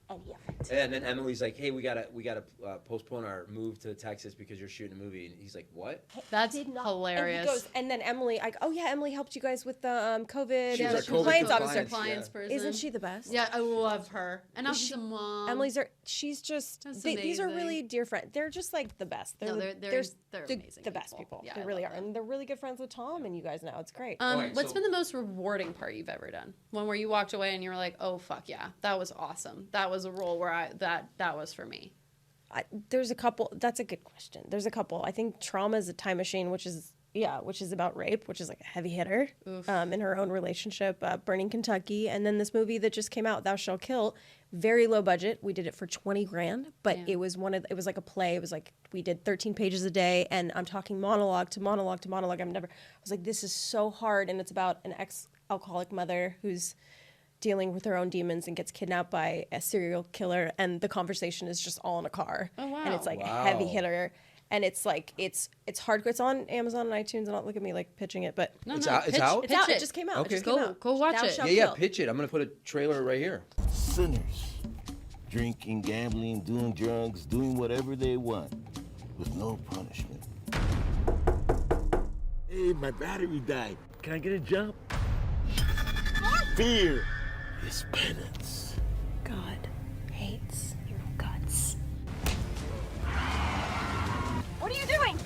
D: any of it.
C: And then Emily's like, "Hey, we gotta postpone our move to Texas because you're shooting a movie." And he's like, "What?"
B: That's
D: Did not-
B: hilarious.
D: And he goes, and then Emily, "Oh yeah, Emily helped you guys with the COVID
C: She was our COVID
D: compliance officer.
C: compliance,
B: Compliance
C: yeah.
B: person.
D: Isn't she the best?"
B: Yeah, I love her. And now she's a mom.
D: She's just,
B: That's
D: these are
B: amazing.
D: really dear friends. They're just like the best.
B: No,
D: They're
B: they're
D: the,
B: amazing
D: the best
B: people.
D: people.
B: Yeah,
D: they
B: I
D: really
B: love
D: are.
B: them.
D: And they're really good friends with Tom and you guys now. It's great.
C: Alright,
B: What's
C: so-
B: been the most rewarding part you've ever done? One where you walked away and you were like, "Oh fuck yeah, that was awesome. That was a role where that was for me."
D: There's a couple. That's a good question. There's a couple. I think Trauma is a Time Machine, which is about rape, which is like a heavy hitter in her own relationship. Burning Kentucky, and then this movie that just came out, Thou Shall Kill, very low budget. We did it for $20,000, but
B: Yeah.
D: it was like a play. It was like we did 13 pages a day, and I'm talking monologue to monologue to monologue. I was like, this is so hard, and it's about an ex-alcoholic mother who's dealing with her own demons and gets kidnapped by a serial killer, and the conversation is just all in a car.
B: Oh, wow.
D: And it's like
C: Wow.
D: heavy hitter. and it's like it's hardcore. It's on Amazon and iTunes. Don't look at me like pitching it, but
C: It's out. It's out.
D: it's out. It just came out.
C: Okay.
D: It just came out.
B: Go watch
D: Thou
B: it.
D: Shalt
C: Yeah,
D: Kill.
C: pitch it. I'm gonna put a trailer right here.
J: Sinners, drinking, gambling, doing drugs, doing whatever they want, with no punishment. Hey, my battery died. Can I get a jump? Fear is penance.
D: God hates your guts.
G: What are you doing?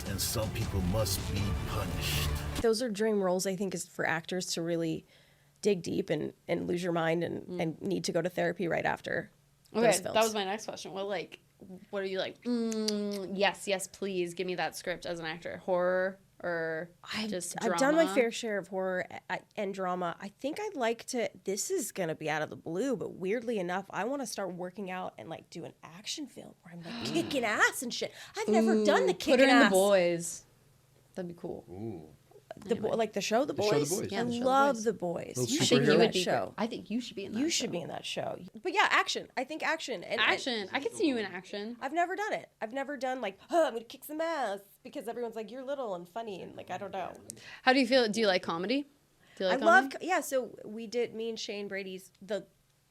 J: And some people must be punished.
D: Those are dream roles, I think, is for actors to really dig deep and lose your mind and need to go to therapy right after
B: Okay,
D: those films.
B: that was my next question. Well, like, what are you like? Yes, please give me that script as an actor. Horror or just drama?
D: I've done my fair share of horror and drama. I think I'd like to. This is gonna be out of the blue, but weirdly enough, I want to start working out and like do an action film where I'm like kicking ass and shit. I've never done the kicking
B: Put her in
D: ass.
B: The Boys. That'd be cool.
C: Ooh.
D: Like the show, The Boys.
C: Show, The Boys.
B: Yeah,
D: I
B: the show, The
D: love
B: Boys.
D: The Boys.
C: Little
D: You
C: superhero.
D: should be in
B: would
D: that
B: be
D: show.
B: I think you should be in that
D: You
B: show.
D: should be in that show. But yeah, action. I think action. And
B: Action. I could see you in action.
D: I've never done it. I've never done like, I'm gonna kick some ass because everyone's like, you're little and funny and like I don't know.
B: How do you feel? Do you like comedy? Do you like
D: I love
B: comedy?
D: so we did me and Shane Brady's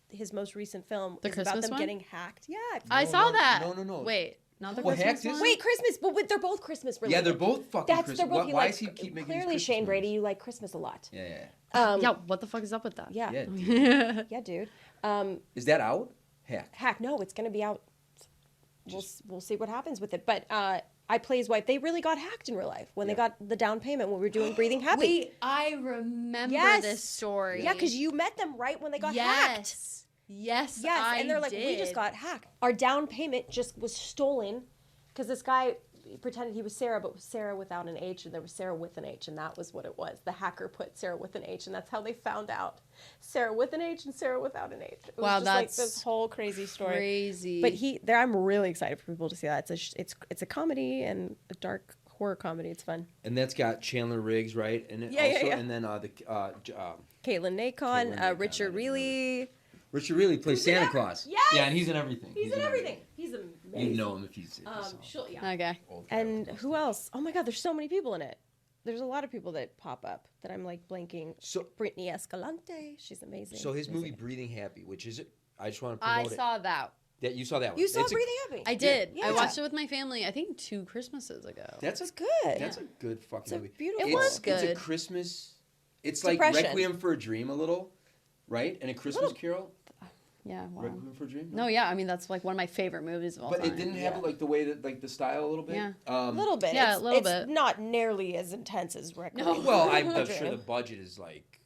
D: his most recent film
B: The
D: is about
B: Christmas
D: them
B: one?
D: getting hacked. Yeah.
B: I saw that.
C: No.
B: Wait, not the
C: Well,
B: Christmas
C: Hacked is-
B: one?
D: Wait, Christmas, but they're both Christmas related.
C: Yeah, they're both fucking
D: That's
C: Christmas.
D: they're both.
C: Why
D: you
C: does he keep making these
D: clearly
C: Christmas
D: Shane Brady,
C: movies?
D: you like Christmas a lot.
C: Yeah.
B: Yeah, what the fuck is up with that?
D: Yeah.
C: Yeah.
D: Yeah, dude.
C: Is that out? Heck.
D: Hack. No, it's gonna be out. We'll see what happens with it. But I play his wife. They really got hacked in real life when they got the down payment when we were doing Breathing Happy.
B: Wait, I remember
D: Yes.
B: this story.
D: Yeah, because you met them right when they got hacked.
B: Yes,
D: Yes,
B: I
D: and they're like, we just
B: did.
D: got hacked. Our down payment just was stolen because this guy pretended he was Sarah, but was Sarah without an H, and there was Sarah with an H, and that was what it was. The hacker put Sarah with an H, and that's how they found out Sarah with an H and Sarah without an H. It was
B: Wow,
D: just
B: that's
D: like this whole crazy story.
B: Crazy.
D: But I'm really excited for people to see that. It's a comedy and a dark horror comedy. It's fun.
C: And that's got Chandler Riggs, right? And
D: Yeah,
C: also,
D: yeah.
C: And then
D: Caitlin Nacon,
C: Nacon,
D: Richard
C: I didn't
D: Reilly.
C: Richard Reilly plays Santa Claus.
D: Yes!
C: Yeah, and he's in everything.
D: He's in everything. He's amazing.
C: You know him if he's.
B: Okay.
D: And who else? Oh my God, there's so many people in it. There's a lot of people that pop up that I'm like blanking.
C: So
D: Brittany Escalante, she's amazing.
C: So his movie
D: Amazing.
C: Breathing Happy, which is I just want to
B: I
C: promote it.
B: saw that.
C: That you saw that one.
D: You saw
C: It's a-
D: Breathing Happy.
B: I did.
D: Yeah.
B: I watched it with my family, I think 2 Christmases ago.
C: That's
D: It's
C: a
D: good.
C: That's a good fucking
D: a
C: movie.
D: beautiful-
B: It
C: It's-
B: was
C: It's a
B: good.
C: Christmas. It's like
D: Depression.
C: Requiem for a Dream a little, right? And a Christmas Carol.
B: Yeah, wow.
C: Requiem for a Dream.
B: No, yeah, I mean, that's like one of my favorite movies of all
C: But
B: time.
C: it didn't have like the way that like the style a little bit.
B: Yeah.
D: A little bit.
B: Yeah,
D: It's-
B: a little
D: it's
B: bit.
D: not nearly as intense as Requiem.
C: Well,
D: for a
C: I'm
D: Dream.
C: sure the budget is like.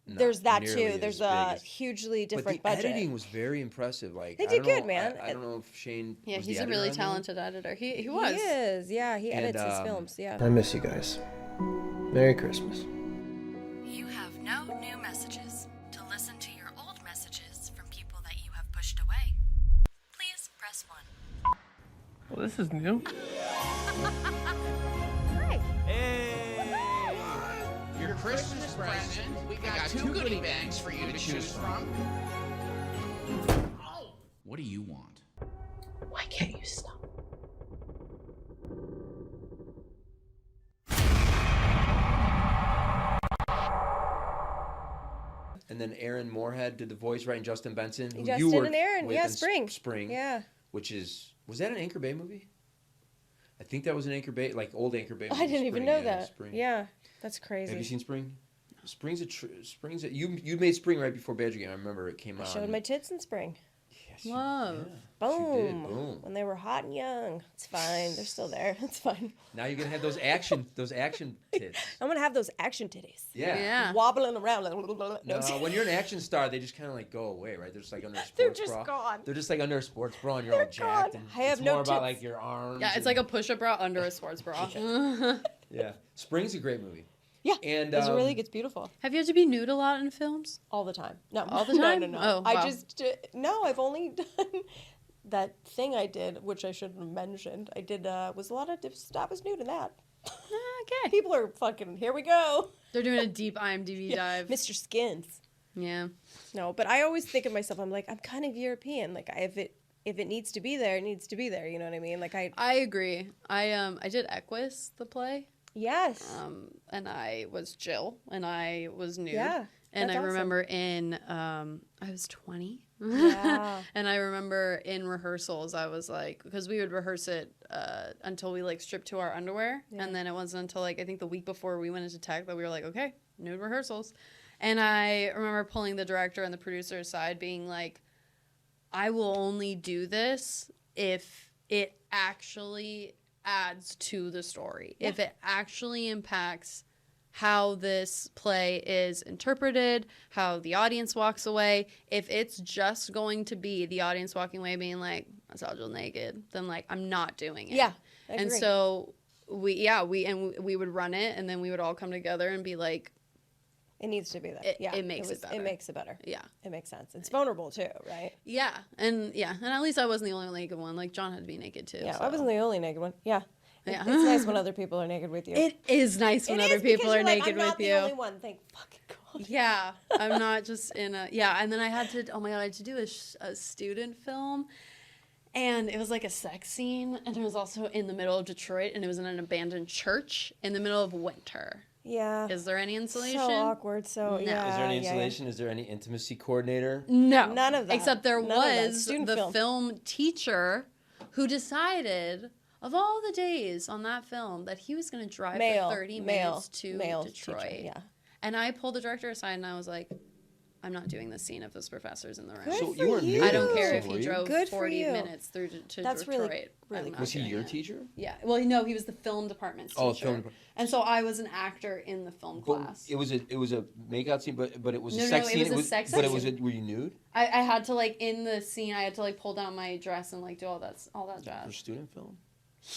C: not
D: There's that
C: nearly
D: too.
C: as
D: There's
C: big
D: a
C: as-
D: hugely
C: But
D: different
C: the
D: budget.
C: editing was very impressive. Like
D: They
C: I
D: did
C: don't know-
D: good, man.
C: I don't know if Shane.
B: Yeah,
C: was the
B: he's a
C: editor
B: really
C: on that.
B: talented editor. He was.
D: He is. Yeah, he
C: And,
D: edits his films. Yeah.
K: I miss you guys. Merry Christmas.
L: You have no new messages. To listen to your old messages from people that you have pushed away, please press 1.
K: Well, this is new.
M: Your Christmas present. We got 2 goodie bags for you to choose from. What do you want?
L: Why can't you stop?
C: And then Aaron Moorhead did the voice, right? And Justin Benson, who
D: Justin
C: you worked
D: and Aaron,
C: with
D: yeah,
C: in
D: Spring.
C: Spring.
D: Yeah.
C: Which was that an Anchor Bay movie? I think that was an Anchor Bay, like old Anchor Bay.
D: I
C: movie,
D: didn't even
C: Spring,
D: know
C: yeah,
D: that.
C: Spring.
D: Yeah, that's crazy.
C: Have you seen Spring? Spring's a you made Spring right before Badger Game. I remember it came
D: I
C: out.
D: showed my tits in Spring.
C: Yes,
B: Love.
C: She did.
D: Boom.
C: Boom.
D: When they were hot and young. It's fine. They're still there. It's fine.
C: Now you're gonna have those action tits.
D: I'm gonna have those action titties.
C: Yeah.
B: Yeah.
D: Wobbling around like
C: No, when you're an action star, they just kind of like go away, right? They're just like under a sports
D: They're just
C: bra.
D: gone.
C: They're just like under a sports bra, and you're all
D: They're
C: jacked.
D: gone.
C: And
D: I have
C: it's
D: no
C: more about
D: tits.
C: like your arms.
B: Yeah, it's
C: and-
B: like a push-up bra under a sports bra.
C: Yeah, Spring's a great movie.
D: Yeah.
C: And
D: It's really good. It's beautiful.
B: Have you had to be nude a lot in films?
D: All the time. No.
B: All the time?
D: No.
B: Oh,
D: I
B: wow.
D: just no. I've only done that thing I did, which I shouldn't have mentioned. I did was a lot of I was nude in that.
B: Okay.
D: People are fucking. Here we go.
B: They're doing a deep IMDb dive.
D: Mr. Skins.
B: Yeah.
D: No, but I always think of myself. I'm like, I'm kind of European. Like I have it. if it needs to be there, it needs to be there. You know what I mean? Like
B: I agree. I did Equus, the play.
D: Yes.
B: And I was Jill, and I was nude.
D: Yeah,
B: And
D: that's
B: I
D: awesome.
B: remember in I was 20.
D: Yeah.
B: And I remember in rehearsals I was like, because we would rehearse it until we like stripped to our underwear, and then it wasn't until like I think the week before we went into tech that we were like, okay, nude rehearsals. And I remember pulling the director and the producer aside, being like, I will only do this if it actually adds to the story, if it actually impacts how this play is interpreted, how the audience walks away. If it's just going to be the audience walking away being like, I saw Jill naked, then like I'm not doing it.
D: Yeah, I
B: and
D: agree.
B: so we would run it, and then we would all come together and be like,
D: it needs to be there.
B: It makes it better.
D: It makes it better.
B: Yeah.
D: It makes sense. It's vulnerable too, right?
B: Yeah, and at least I wasn't the only naked one. Like John had to be naked too.
D: Yeah,
B: so.
D: I wasn't the only naked one. Yeah.
B: Yeah.
D: It's nice when other people are naked with you.
B: It is nice when other people are naked
D: I'm not
B: with
D: the
B: you.
D: only one. Thank fucking God.
B: Yeah, I'm not just in a and then I had to. Oh my God, I had to do a student film, and it was like a sex scene, and it was also in the middle of Detroit, and it was in an abandoned church in the middle of winter.
D: Yeah.
B: Is there any insulation?
D: So awkward. So
B: No.
D: yeah.
C: Is there any
D: yeah, yeah.
C: installation? Is there any intimacy coordinator?
B: No,
D: None of that.
B: Except there
D: None of that.
B: was
D: Student
B: the
D: film.
B: film teacher who decided, of all the days on that film, that he was going to drive
D: Male,
B: for 30
D: male,
B: minutes to
D: male
B: Detroit.
D: teacher, yeah.
B: And I pulled the director aside and I was like, I'm not doing this scene if this professor's in the room.
D: Good
C: So
D: for
C: you were nude
B: I don't
C: in
B: care
C: the
B: if
C: film,
B: he
C: were you?
B: drove
D: Good for
B: 40
D: you.
B: minutes through to
D: That's
B: Detroit.
D: really, really
B: I'm not
C: Was he
B: doing
C: your
B: it.
C: teacher?
B: Yeah. Well, no, he was the film department's teacher.
C: Oh, film department.
B: And so I was an actor in the film
C: But
B: class.
C: it was a makeout scene, but it was a
B: No,
C: sex
B: no,
C: scene.
B: it was a sex
C: But it was
B: scene.
C: were you nude
B: I had to like in the scene. I had to like pull down my dress and like do all that
C: for
B: jazz.
C: student film?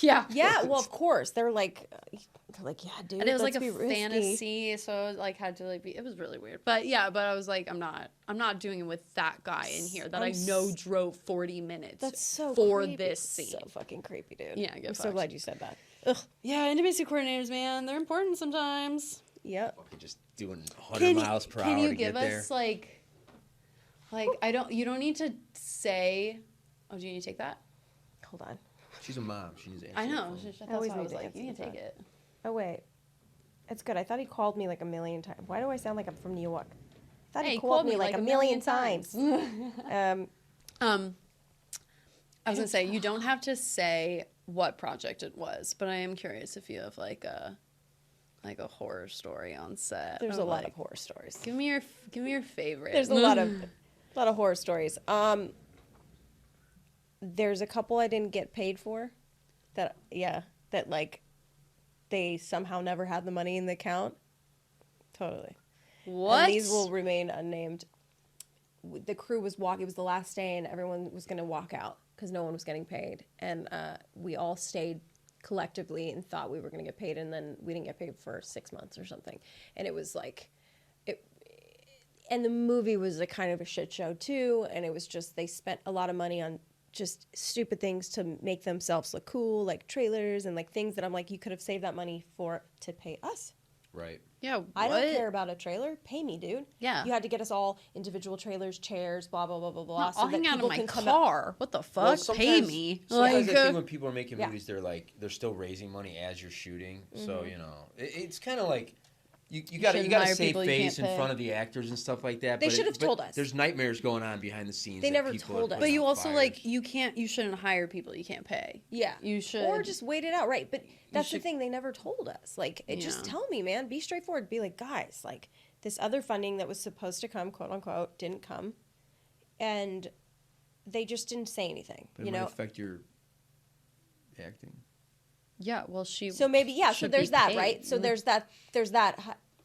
B: Yeah.
D: Yeah. Well, of course they're like, yeah, dude.
B: And it was like
D: let's
B: a
D: be risky.
B: fantasy, so it like had to like be. It was really weird, but yeah. But I was like, I'm not doing it with that guy in here that I know drove 40 minutes.
D: That's so
B: for
D: creepy.
B: this scene.
D: So fucking creepy, dude.
B: Yeah, get
D: I'm so
B: fucked.
D: glad you said that. Ugh.
B: Yeah, intimacy coordinators, man, they're important sometimes.
D: Yep.
C: Fucking just doing 100 miles per
B: Can
C: hour
B: you
C: to
B: give
C: get there.
B: us like you don't need to say. Oh, do you need to take that?
D: Hold on.
C: She's a mom. She needs to answer
B: I
C: the
B: know.
C: phone.
B: That's
D: I always
B: why I
D: need
B: was
D: to
B: like,
D: answer
B: you can
D: the
B: take
D: phone.
B: it.
D: Oh wait, it's good. I thought he called me like a million times. Why do I sound like I'm from New York? I thought
B: Hey,
D: he called me like a million times.
B: I was gonna say you don't have to say what project it was, but I am curious if you have like a horror story on set.
D: There's
B: or,
D: a lot
B: like,
D: of horror stories.
B: Give me your favorite.
D: There's a lot of horror stories. There's a couple I didn't get paid for. That like they somehow never had the money in the account. Totally.
B: What?
D: And these will remain unnamed. The crew was walking. It was the last day, and everyone was going to walk out because no one was getting paid. And we all stayed collectively and thought we were going to get paid, and then we didn't get paid for 6 months or something. And it was like, and the movie was a kind of a shit show too. And it was just they spent a lot of money on just stupid things to make themselves look cool, like trailers and like things that I'm like, you could have saved that money to pay us.
C: Right.
B: Yeah.
D: I don't
B: what?
D: care about a trailer. Pay me, dude.
B: Yeah.
D: You had to get us all individual trailers, chairs, blah blah blah blah blah.
B: No, I'll hang out in my
D: come
B: car. What the fuck?
C: Well,
B: Pay me.
C: Sometimes
B: Like,
C: I think when people are making
D: yeah.
C: movies, they're still raising money as you're shooting. So
D: Mhm.
C: you know, it's kind of like you
B: shouldn't
C: gotta
B: hire
C: save
B: people you
C: face in
B: can't pay.
C: front of the actors and stuff like that.
D: They
C: but
D: should have told us.
C: There's nightmares going on behind the scenes.
D: They
C: that
D: never
C: people
D: told
C: are
D: us.
B: but
C: putting
B: you
C: on
B: also
C: fires.
B: like you shouldn't hire people you can't pay.
D: Yeah.
B: You should.
D: Or just wait it out, right? But that's the
B: should-
D: thing. They never told us. Like, just
B: Yeah.
D: tell me, man. Be straightforward. Be like, guys, like this other funding that was supposed to come, quote unquote, didn't come, and they just didn't say anything.
C: But it
D: you
C: might
D: know.
C: affect your acting.
B: Yeah. Well, she.
D: So maybe so
B: should
D: there's
B: be
D: that,
B: paid.
D: right? So there's that,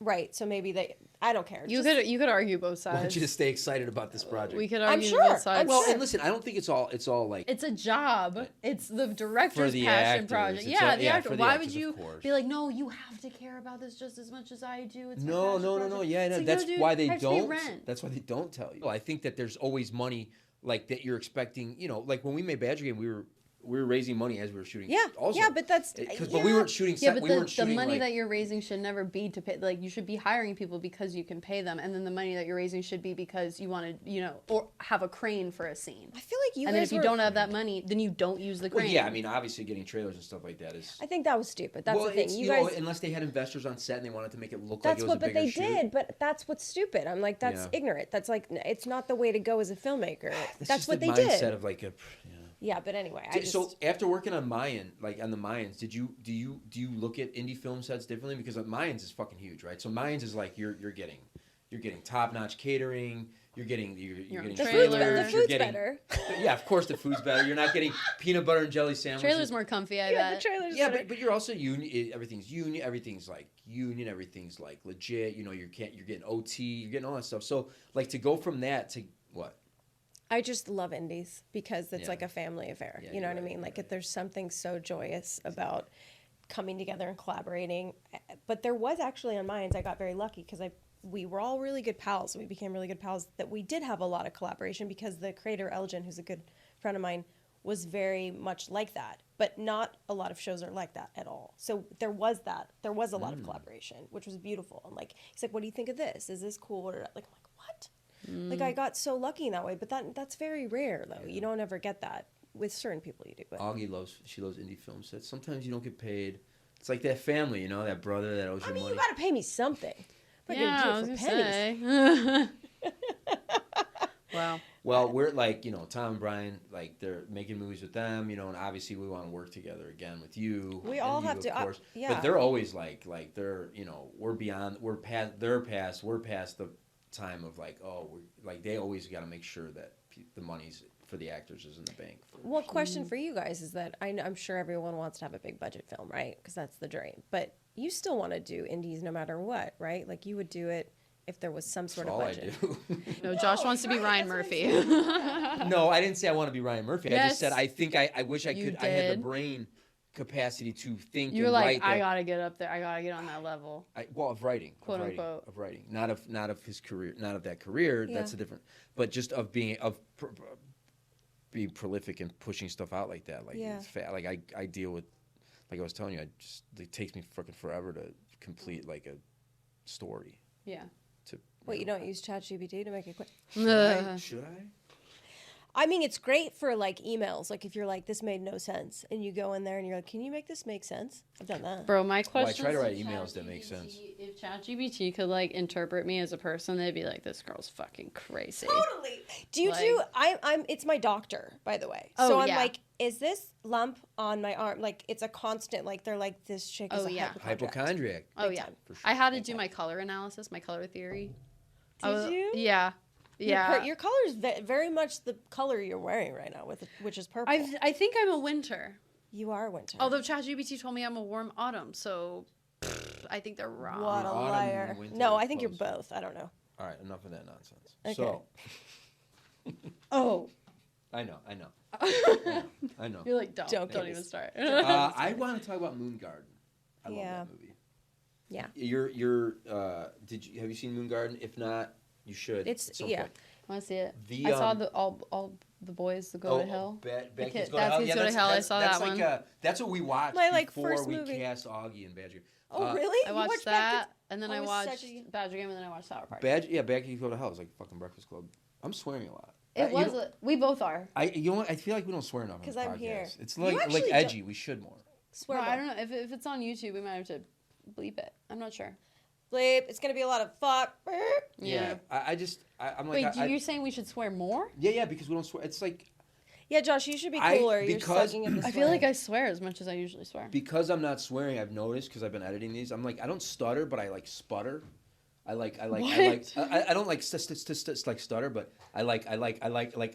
D: right? So maybe I don't care.
B: You
D: Just-
B: could argue both
C: I want
B: sides.
C: you to stay excited about this project.
B: We could
D: I'm
B: argue
D: sure,
B: both sides.
D: I'm
C: well,
D: sure.
C: and listen, I don't think it's all like
B: It's a job. It's the director's
C: For the
B: passion
C: actors.
B: project.
C: It's
B: Yeah,
C: all-
B: the
C: yeah,
B: actor.
C: for the
B: Why
C: actors,
B: would
C: of
B: you
C: course.
B: be like, no, you have to care about this just as much as I do. It's my
C: No,
B: passion
C: no,
B: project.
C: yeah, no,
B: It's like,
C: that's
B: dude,
C: why they
B: has to be
C: don't.
B: rent.
C: That's why they don't tell you. I think that there's always money like that you're expecting. You know, like when we made Badger Game, we were raising money as we were shooting.
D: Yeah,
C: Also.
D: yeah, but that's
C: But we weren't shooting.
B: Yeah, but
C: we
B: the
C: weren't shooting
B: money
C: like,
B: that you're raising should never be to pay. Like, you should be hiring people because you can pay them, and then the money that you're raising should be because you want to, or have a crane for a scene.
D: I feel like you.
B: And then
D: guys
B: if you
D: were-
B: don't have that money, then you don't use the crane.
C: Well, yeah, I mean, obviously getting trailers and stuff like that is.
D: I think that was stupid. That's
C: well,
D: the thing.
C: it's,
D: You
C: know,
D: guys.
C: unless they had investors on set and they wanted to make it look
D: That's
C: like it was
D: what,
C: a
D: but
C: bigger
D: they
C: shoot.
D: did. But that's what's stupid. I'm like, that's
C: Yeah.
D: ignorant. That's like, it's not the way to go as a filmmaker. That's
C: just
D: what
C: the
D: they
C: mindset
D: did.
C: of like a.
D: Yeah, but anyway,
C: So after working on Mayan, like on the Mayans, do you look at indie film sets differently? Because Mayans is fucking huge, right? So Mayans is like you're getting top notch catering. You're getting
B: The
C: trailers.
D: food's
C: you're getting,
D: better.
C: Yeah, of course the food's better. You're not getting peanut butter and jelly sandwiches.
B: Trailer's more comfy, I bet.
D: The trailer's
C: Yeah,
D: better.
C: but you're also union. Everything's union. Everything's like union. Everything's like legit. You know, you're getting OT. You're getting all that stuff. So like to go from that to what?
D: I just love indies because it's
C: Yeah.
D: like a family affair.
C: Yeah,
D: you know
C: you're
D: what I
C: right,
D: mean?
C: you're
D: Like
C: right.
D: there's something so joyous about coming together and collaborating. But there was actually on Mayans, I got very lucky because we were all really good pals. We became really good pals that we did have a lot of collaboration because the creator Elgin, who's a good friend of mine, was very much like that. But not a lot of shows are like that at all. So there was that. There was a lot of collaboration, which was beautiful. And like he's like, "What do you think of this? Is this cool?" Or like I'm like, "What?" Like I got so lucky in that way, but that's very rare though. You don't ever get that with certain people. You do, but
C: Augie loves indie film sets. Sometimes you don't get paid. It's like that family, you know, that brother that owes you
D: I mean,
C: money.
D: you got to pay me something. I'm not
B: Yeah, I
D: gonna
B: was
D: do it
B: gonna
D: for pennies.
B: say. Wow.
C: Well, we're like, Tom and Brian, like they're making movies with them, and obviously we want to work together again with you.
D: We
C: and
D: all
C: you,
D: have
C: of
D: to,
C: course.
D: yeah.
C: But they're always like they're, we're past the time of like, oh, we're like they always got to make sure that the money's for the actors is in the bank.
D: Well, question for you guys is that I'm sure everyone wants to have a big budget film, right? Because that's the dream. But you still want to do indies no matter what, right? Like you would do it if there was some sort
C: That's
D: of
C: all
D: budget.
C: I do.
B: No, Josh wants to be Ryan Murphy.
C: No, I didn't say I want to be Ryan Murphy. I just
B: Yes,
C: said I think I wish I
B: you
C: could. I had the
B: did.
C: brain capacity to think.
B: You were
C: and
B: like,
C: write
B: I
C: that.
B: gotta get up there. I gotta get on that level.
C: Of writing,
B: Quote,
C: of writing,
B: unquote.
C: of writing, not of his career, not of that career.
D: Yeah.
C: That's a different. But just of being prolific and pushing stuff out like that. Like
D: Yeah.
C: it's like I deal with, like I was telling you, it takes me fucking forever to complete like a story.
B: Yeah.
D: Wait, you don't use ChatGPT to make it quick?
C: Should I?
D: I mean, it's great for like emails. Like if you're like, this made no sense, and you go in there and you're like, can you make this make sense? I've done that.
B: Bro, my
C: Well, I
B: question
C: try to
B: is
C: write
B: if
C: emails that make sense.
B: If ChatGPT could like interpret me as a person, they'd be like, "This girl's fucking crazy."
D: Totally. Do you
B: Like-
D: do? I'm. It's my doctor, by the way.
B: Oh,
D: so I'm
B: yeah.
D: like, is this lump on my arm? Like, it's a constant. Like, they're like, this chick is
B: Oh,
D: a
B: yeah.
C: Hypochondriac.
B: Oh
D: Big
B: yeah,
D: time.
C: For sure.
B: I had to do my color analysis, my color theory.
D: Did you?
B: Yeah, yeah.
D: Your color is very much the color you're wearing right now, which is purple.
B: I think I'm a winter.
D: You are winter.
B: Although ChatGPT told me I'm a warm autumn, so I think they're wrong.
D: What a
C: Autumn and
D: liar.
C: winter
D: No,
C: are
D: I think you're
C: close.
D: both. I don't know.
C: All right, enough of that nonsense.
D: Okay.
C: So
B: Oh,
C: I know. I know.
B: you're like, don't
D: Don't
B: even start.
C: I want to talk about Moon Garden. I love
D: Yeah.
C: that movie.
D: Yeah.
C: Have you seen Moon Garden? If not, you should.
D: It's-
C: at some
D: yeah.
C: point.
B: Want to see it?
C: The,
B: I saw
C: um,
B: the all the boys that go to hell.
C: Bad
B: The
C: Kids
B: Kid-
C: Go to
B: Bad
C: Hell.
B: Kids
C: Yeah,
B: Go to
C: that's-
B: Hell, I
C: that's-
B: saw
C: that's
B: that
C: like,
B: one.
C: that's what we watched
D: My, like,
C: before
D: first
C: we
D: movie.
C: cast Augie and Badger.
D: Oh, really?
B: I
D: You
B: watched
D: watched Bad
B: that,
D: Kids?
B: and then
D: Oh,
B: I
D: it was
B: watched
D: such a-
B: Badger Game, and then I watched Sour Party.
C: Bad Kids Go to Hell is like fucking Breakfast Club. I'm swearing a lot.
B: It
C: You
B: was.
C: know-
B: We both are.
C: you know what? I feel like we don't swear enough on
D: 'Cause
C: this
D: I'm
C: podcast.
D: here.
C: It's
D: You
C: like
D: actually
C: edgy. We should more.
D: Swear
B: Well,
D: more.
B: I don't know if it's on YouTube. We might have to bleep it. I'm not sure.
D: Bleep. It's gonna be a lot of fuck.
B: Yeah.
C: I'm
B: Wait,
C: like.
B: you're saying we should swear more?
C: Yeah, because we don't swear. It's like
D: Yeah, Josh, you should be
C: I-
D: cooler. You're
C: because-
D: sucking at the
B: I feel like
D: swearing.
B: I swear as much as I usually swear.
C: because I'm not swearing. I've noticed because I've been editing these. I'm like I don't stutter, but I like sputter. I don't like like stutter, but I like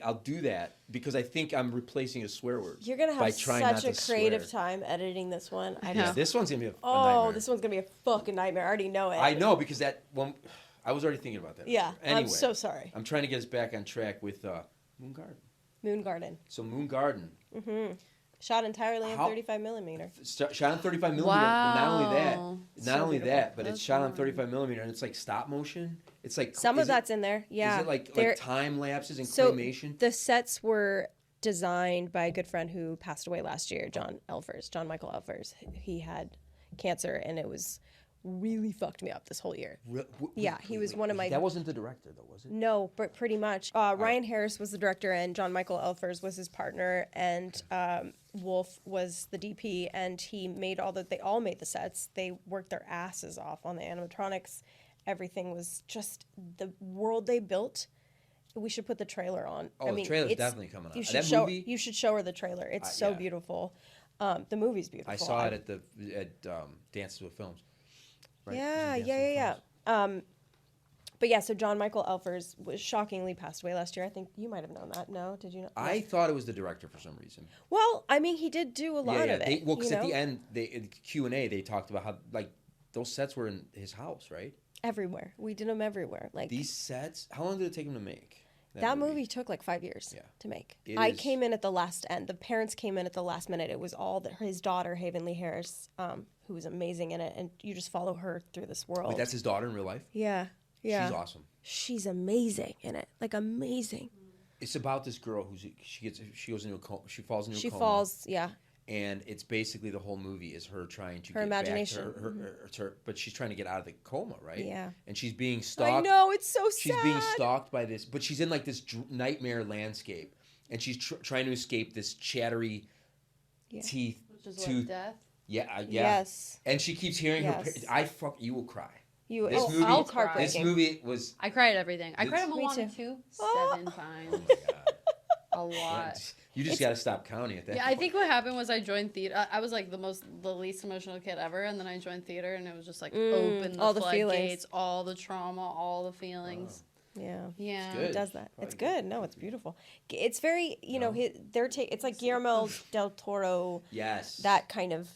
C: I'll do that because I think I'm replacing a swear word.
D: You're gonna
C: by
D: have
C: trying
D: such
C: not
D: a
C: to
D: creative
C: swear.
D: time editing this one. I
C: Yeah,
D: just,
C: this one's gonna be a
D: oh,
C: nightmare.
D: this one's gonna be a fucking nightmare. I already know it.
C: I know because that one, I was already thinking about that.
D: Yeah,
C: Anyway,
D: I'm so sorry.
C: I'm trying to get us back on track with Moon Garden.
D: Moon Garden.
C: So Moon Garden,
D: Shot entirely in
C: How-
D: 35 millimeter.
C: shot on 35 millimeter. But not only that,
B: Wow.
C: not
D: So
C: only
D: beautiful.
C: that, but it's shot on 35 millimeter, and it's like stop motion. It's like
D: Some
C: is
D: of that's in there. Yeah.
C: Is it like
D: There-
C: time lapses and
D: so
C: claymation?
D: the sets were designed by a good friend who passed away last year, John Michael Elfers. He had cancer, and it was really fucked me up this whole year. Yeah, he was one of my...
C: That wasn't the director, though, was it?
D: No, but pretty much. Ryan Harris was the director, and John Michael Elfers was his partner, and Wolf was the DP, and he made they all made the sets. They worked their asses off on the animatronics. Everything was just the world they built. We should put the trailer on.
C: Oh, the trailer's definitely coming out.
D: You should
C: That
D: show.
C: movie?
D: You should show her the trailer. It's so beautiful. The movie's beautiful.
C: I saw it at Dances with Films. Right?
D: Yeah. But yeah, so John Michael Elfers was shockingly passed away last year. I think you might have known that. No, did you know?
C: I thought it was the director for some reason.
D: Well, I mean, he did do a lot of it.
C: Because at the end, in Q&A, they talked about how like those sets were in his house, right?
D: Everywhere. We did them everywhere. Like
C: these sets. How long did it take him to make?
D: That movie took like 5 years to make. I came in at the last end. The parents came in at the last minute. It was all his daughter, Haven Lee Harris, who was amazing in it, and you just follow her through this world.
C: Wait, that's his daughter in real life?
D: Yeah.
C: She's awesome.
D: She's amazing in it. Like amazing.
C: It's about this girl she goes into a coma. She falls into a coma.
D: She falls, yeah.
C: And it's basically the whole movie is her trying to
D: her
C: get
D: imagination.
C: back to her, but she's trying to get out of the coma, right?
D: Yeah.
C: And she's being stalked.
D: I know, it's so sad.
C: She's being stalked by this, but she's in like this nightmare landscape, and she's trying to escape this chattery teeth.
B: Which is what, death?
C: Yeah.
D: Yes.
C: And she keeps hearing her. You will cry.
B: I'll cry.
C: This movie was.
B: I cried at everything. I cried at Moana too 7 times.
C: Oh my God.
B: A lot.
C: You just got to stop counting at that.
B: Yeah,
C: point.
B: I think what happened was I joined theater. I was like the least emotional kid ever, and then I joined theater, and it was just like open the
D: all the
B: floodgates,
D: feelings.
B: all the trauma, all the feelings.
D: Yeah,
B: It
D: does that. It's good. No, it's beautiful. It's very, it's like Guillermo del Toro.
C: Yes.
D: That kind of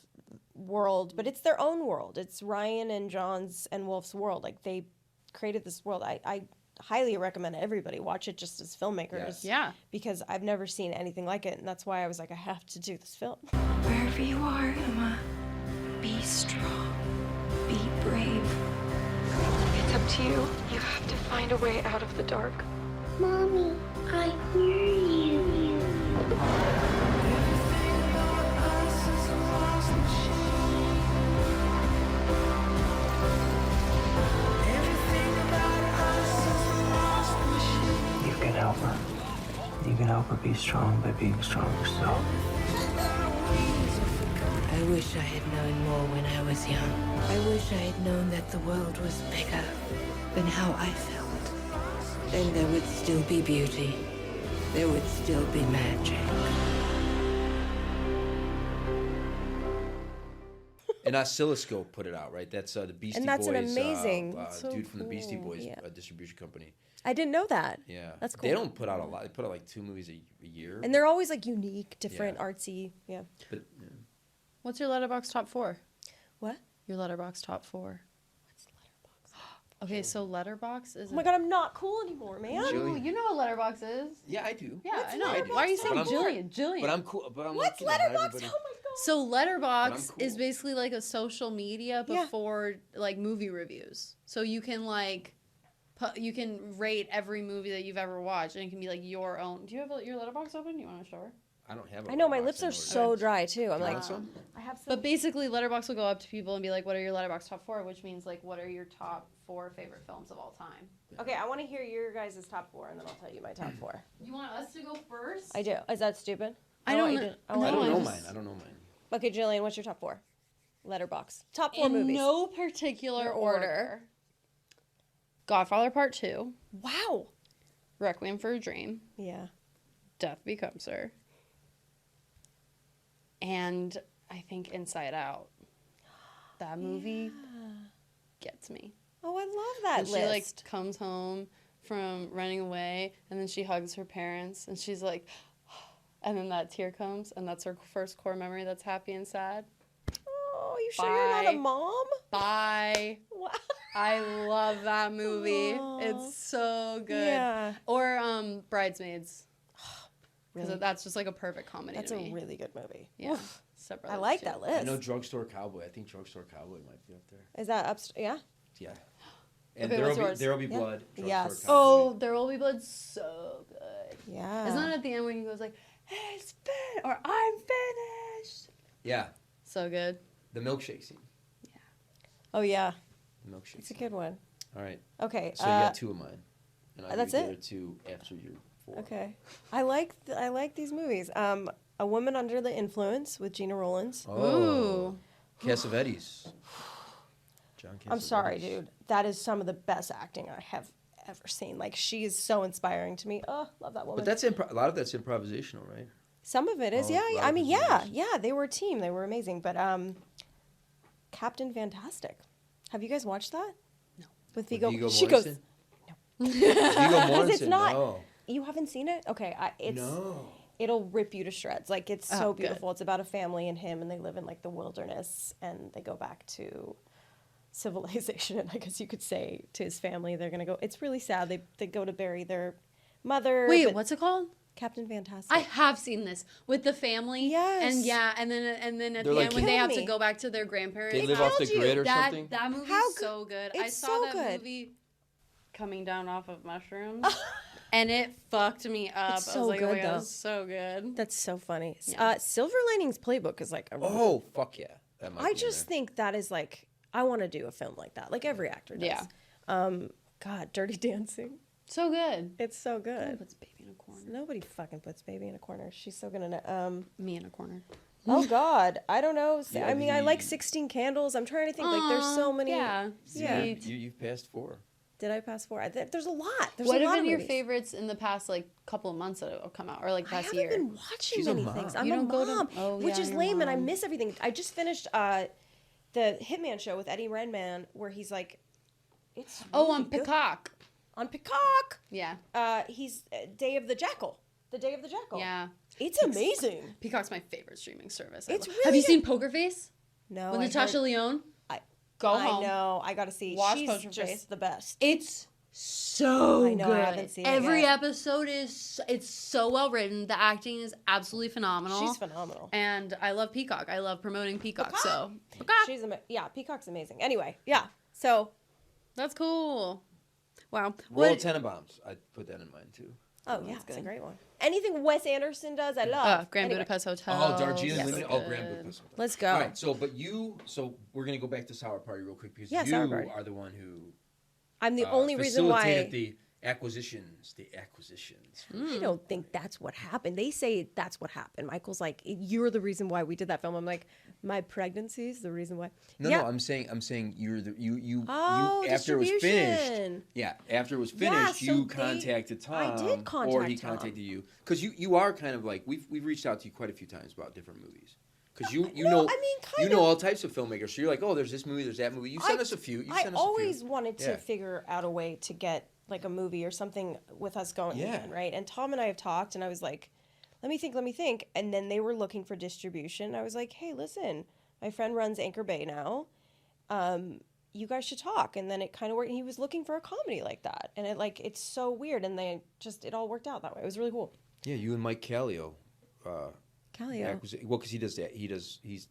D: world, but it's their own world. It's Ryan and John's and Wolf's world. Like they created this world. I highly recommend everybody watch it just as filmmakers.
B: Yes. Yeah.
D: Because I've never seen anything like it, and that's why I was like, I have to do this film.
G: Wherever you are, Emma, be strong, be brave. It's up to you. You have to find a way out of the dark.
H: Mommy, I hear you.
K: You can help her. You can help her be strong by being strong yourself.
N: I wish I had known more when I was young. I wish I had known that the world was bigger than how I felt. Then there would still be beauty. There would still be magic.
C: And Oscilloscope put it out, right? That's the Beastie Boys.
D: And that's an amazing
C: dude from the Beastie Boys distribution company.
D: I didn't know that.
C: Yeah,
D: that's cool.
C: They don't put out a lot. They put out like 2 movies a year.
D: And they're always like unique, different, artsy. Yeah.
C: But,
B: What's your Letterboxd top 4?
D: What?
B: Your Letterboxd top 4. What's Letterboxd? Okay, so Letterboxd is.
D: Oh my God, I'm not cool anymore, man.
B: You know what Letterboxd is?
C: Yeah, I do.
B: Yeah,
D: What's
B: I know.
D: Letterboxd
B: Why are you saying
C: But I'm-
B: Jillian?
C: But I'm cool. But I'm
D: What's
C: like,
D: Letterboxd?
C: everybody-
D: Oh my God.
B: So Letterboxd
C: But I'm
B: is basically like a social media
D: Yeah.
B: before like movie reviews. So you can like you can rate every movie that you've ever watched, and it can be like your own. Do you have your Letterboxd open? You want to show her?
C: I don't have.
D: I know my lips are so dry too. I'm like,
B: I have some. But basically, Letterboxd will go up to people and be like, "What are your Letterboxd top 4?" Which means like, "What are your top 4 favorite films of all time?"
D: okay, I want to hear your guys' top 4, and then I'll tell you my top 4.
B: You want us to go first?
D: I do. Is that stupid?
B: I don't
D: want you
B: know.
D: to-
C: I don't know mine. I don't know mine.
D: Okay, Jillian, what's your top 4? Letterboxd. Top 4
B: In
D: movies.
B: no particular order. Godfather Part 2.
D: Wow.
B: Requiem for a Dream.
D: Yeah.
B: Death Becomes Her. And I think Inside Out. That movie gets me.
D: Oh, I love that
B: And
D: list.
B: she like comes home from running away, and then she hugs her parents, and she's like, and then that tear comes, and that's her first core memory that's happy and sad.
D: Oh, you sure you're not a mom?
B: Bye.
D: Wow.
B: I love that movie.
D: Aw.
B: It's so good.
D: Yeah.
B: Or Bridesmaids. Because
D: Really?
B: that's just like a perfect comedy
D: That's
B: to
D: a
B: me.
D: really good movie.
B: Yeah.
D: Oof.
B: Step
D: I
B: Brothers
D: like
B: too.
D: that list.
C: I know Drugstore Cowboy. I think Drugstore Cowboy might be up there.
D: Is that yeah?
C: Yeah. And
B: Okay, what's yours?
C: There'll be
D: Yeah.
C: blood. Drugstore
D: Yes.
C: Cowboy.
B: Oh, There Will Be Blood, so good.
D: Yeah.
B: Isn't it at the end when he goes like, it's finished, or I'm finished.
C: Yeah.
B: So good.
C: The milkshake scene.
D: Oh yeah,
C: The milkshake
D: it's a
C: scene.
D: good one.
C: All right.
D: Okay,
C: So you got 2 of mine. And I'll
D: that's
C: give you
D: it?
C: the other 2 after your 4.
D: Okay, I like these movies. A Woman Under the Influence with Gina Rowlands.
C: Oh. Cassavetes. John Cassavetes.
D: I'm sorry, dude. That is some of the best acting I have ever seen. Like, she is so inspiring to me. Oh, love that woman.
C: But that's a lot of that's improvisational, right?
D: Some of it is,
C: Oh,
D: yeah.
C: a lot
D: I
C: of
D: mean,
C: it is
D: yeah,
C: amazing.
D: yeah. They were a team. They were amazing. But Captain Fantastic. Have you guys watched that? No. With Viggo.
C: Viggo
D: She goes.
C: Mortensen?
D: No.
C: Viggo
D: Because it's
C: Mortensen,
D: not.
C: no.
D: You haven't seen it? Okay.
C: No.
D: It'll rip you to shreds. Like, it's
B: Oh,
D: so
B: good.
D: beautiful. It's about a family and him, and they live in like the wilderness, and they go back to civilization. And I guess you could say to his family, they're gonna go. It's really sad. They go to bury their mother.
B: Wait,
D: but-
B: what's it called?
D: Captain Fantastic.
B: I have seen this with the family.
D: Yes.
B: And yeah, and then at
C: They're
B: the
C: like-
B: end when they
D: Kill
B: have
D: me.
B: to go back to their grandparents.
C: They live off the grid or
B: that,
C: something?
B: That movie's
D: How
B: so good. I
D: It's
B: saw
D: so
B: that
D: good.
B: movie coming down off of mushrooms. And it fucked me up.
D: It's
B: I
D: so
B: was like, oh my
D: good,
B: God,
D: though.
B: it's so good.
D: That's so funny.
B: Yeah.
D: Silver Linings Playbook is like a really
C: Oh, fuck yeah. That might
D: I
C: be in
D: just
C: there.
D: think that is like, I want to do a film like that. Like every actor does.
B: Yeah.
D: God, Dirty Dancing.
B: So good.
D: It's so good.
B: Puts baby in a corner.
D: Nobody fucking puts baby in a corner. She's so good in it.
B: Me in a corner.
D: Oh God, I don't know.
C: Yeah,
D: I mean, I like 16 Candles. I'm trying to think. Like, there's so many.
B: Yeah.
D: Yeah.
B: Sweet.
C: You've passed 4.
D: Did I pass 4? There's a lot. There's
B: What
D: a
B: have
D: lot
B: been
D: of
B: your
D: movies.
B: favorites in the past like couple of months that have come out, or like
D: I
B: past
D: haven't
B: year?
D: been watching
C: She's a
D: many
C: mom.
D: things. I'm
B: You
D: a
B: don't go to-
D: mom,
B: oh,
D: which
B: yeah,
D: is
B: you're a
D: lame, and I
B: mom.
D: miss everything. I just finished the Hitman show with Eddie Redmayne, where he's like, it's
B: Oh,
D: really
B: on
D: good.
B: Peacock.
D: On Peacock.
B: Yeah.
D: He's Day of the Jackal. The Day of the Jackal.
B: Yeah.
D: It's amazing.
B: Peacock's my favorite streaming service.
D: It's
B: have
D: really
B: you
D: good.
B: seen Poker Face?
D: No,
B: With
D: I
B: Natasha
D: heard-
B: Leone?
D: I
B: Go
D: I
B: home.
D: know. I gotta see.
B: Watch
D: She's
B: Poker
D: just
B: Face.
D: the best.
B: It's so
D: I know,
B: good.
D: I haven't seen it
B: Every
D: yet.
B: episode it's so well written. The acting is absolutely phenomenal.
D: She's phenomenal.
B: And I love Peacock. I love promoting Peacock. So
D: She's yeah. Peacock's amazing. Anyway, yeah. So
B: that's cool. Wow.
C: Royal Tenenbaums. I put that in mine too.
D: Oh yeah, it's a great one. Anything Wes Anderson does, I love.
B: Grand
D: Anyway.
B: Budapest Hotel.
C: Oh, Darjeeling
B: Yes.
C: Limited. Oh, Grand Budapest Hotel.
D: Let's go.
C: All right, so we're gonna go back to Sour Party real quick because
D: Yeah,
C: you
D: Sour Party.
C: are the one who
D: I'm the only reason why.
C: facilitated the acquisitions.
D: I don't think that's what happened. They say that's what happened. Michael's like, you're the reason why we did that film. I'm like, my pregnancy is the reason why.
C: No,
D: yeah.
C: no, I'm saying you're the you
D: Oh,
C: after it was finished.
D: distribution.
C: Yeah, after it was
D: Yeah,
C: finished,
D: so
C: you
D: they-
C: contacted Tom,
D: I did
C: or he
D: contact Tom.
C: contacted you, because you are kind of like we've reached out to you quite a few times about different movies, because you
D: No,
C: know
D: I mean, kind
C: you know
D: of.
C: all types of filmmakers. So you're like, oh, there's this movie, there's that movie. You sent us a few. You
D: I
C: sent us
D: always
C: a few.
D: wanted to
C: Yeah.
D: figure out a way to get like a movie or something with us going
C: Yeah.
D: again, right? And Tom and I have talked, and I was like, let me think. And then they were looking for distribution. I was like, hey, listen, my friend runs Anchor Bay now. You guys should talk. And then it kind of worked. He was looking for a comedy like that, and it's so weird. And it all worked out that way. It was really cool.
C: Yeah, you and Mike Callio.
D: Callio.
C: Well, because he does that. He's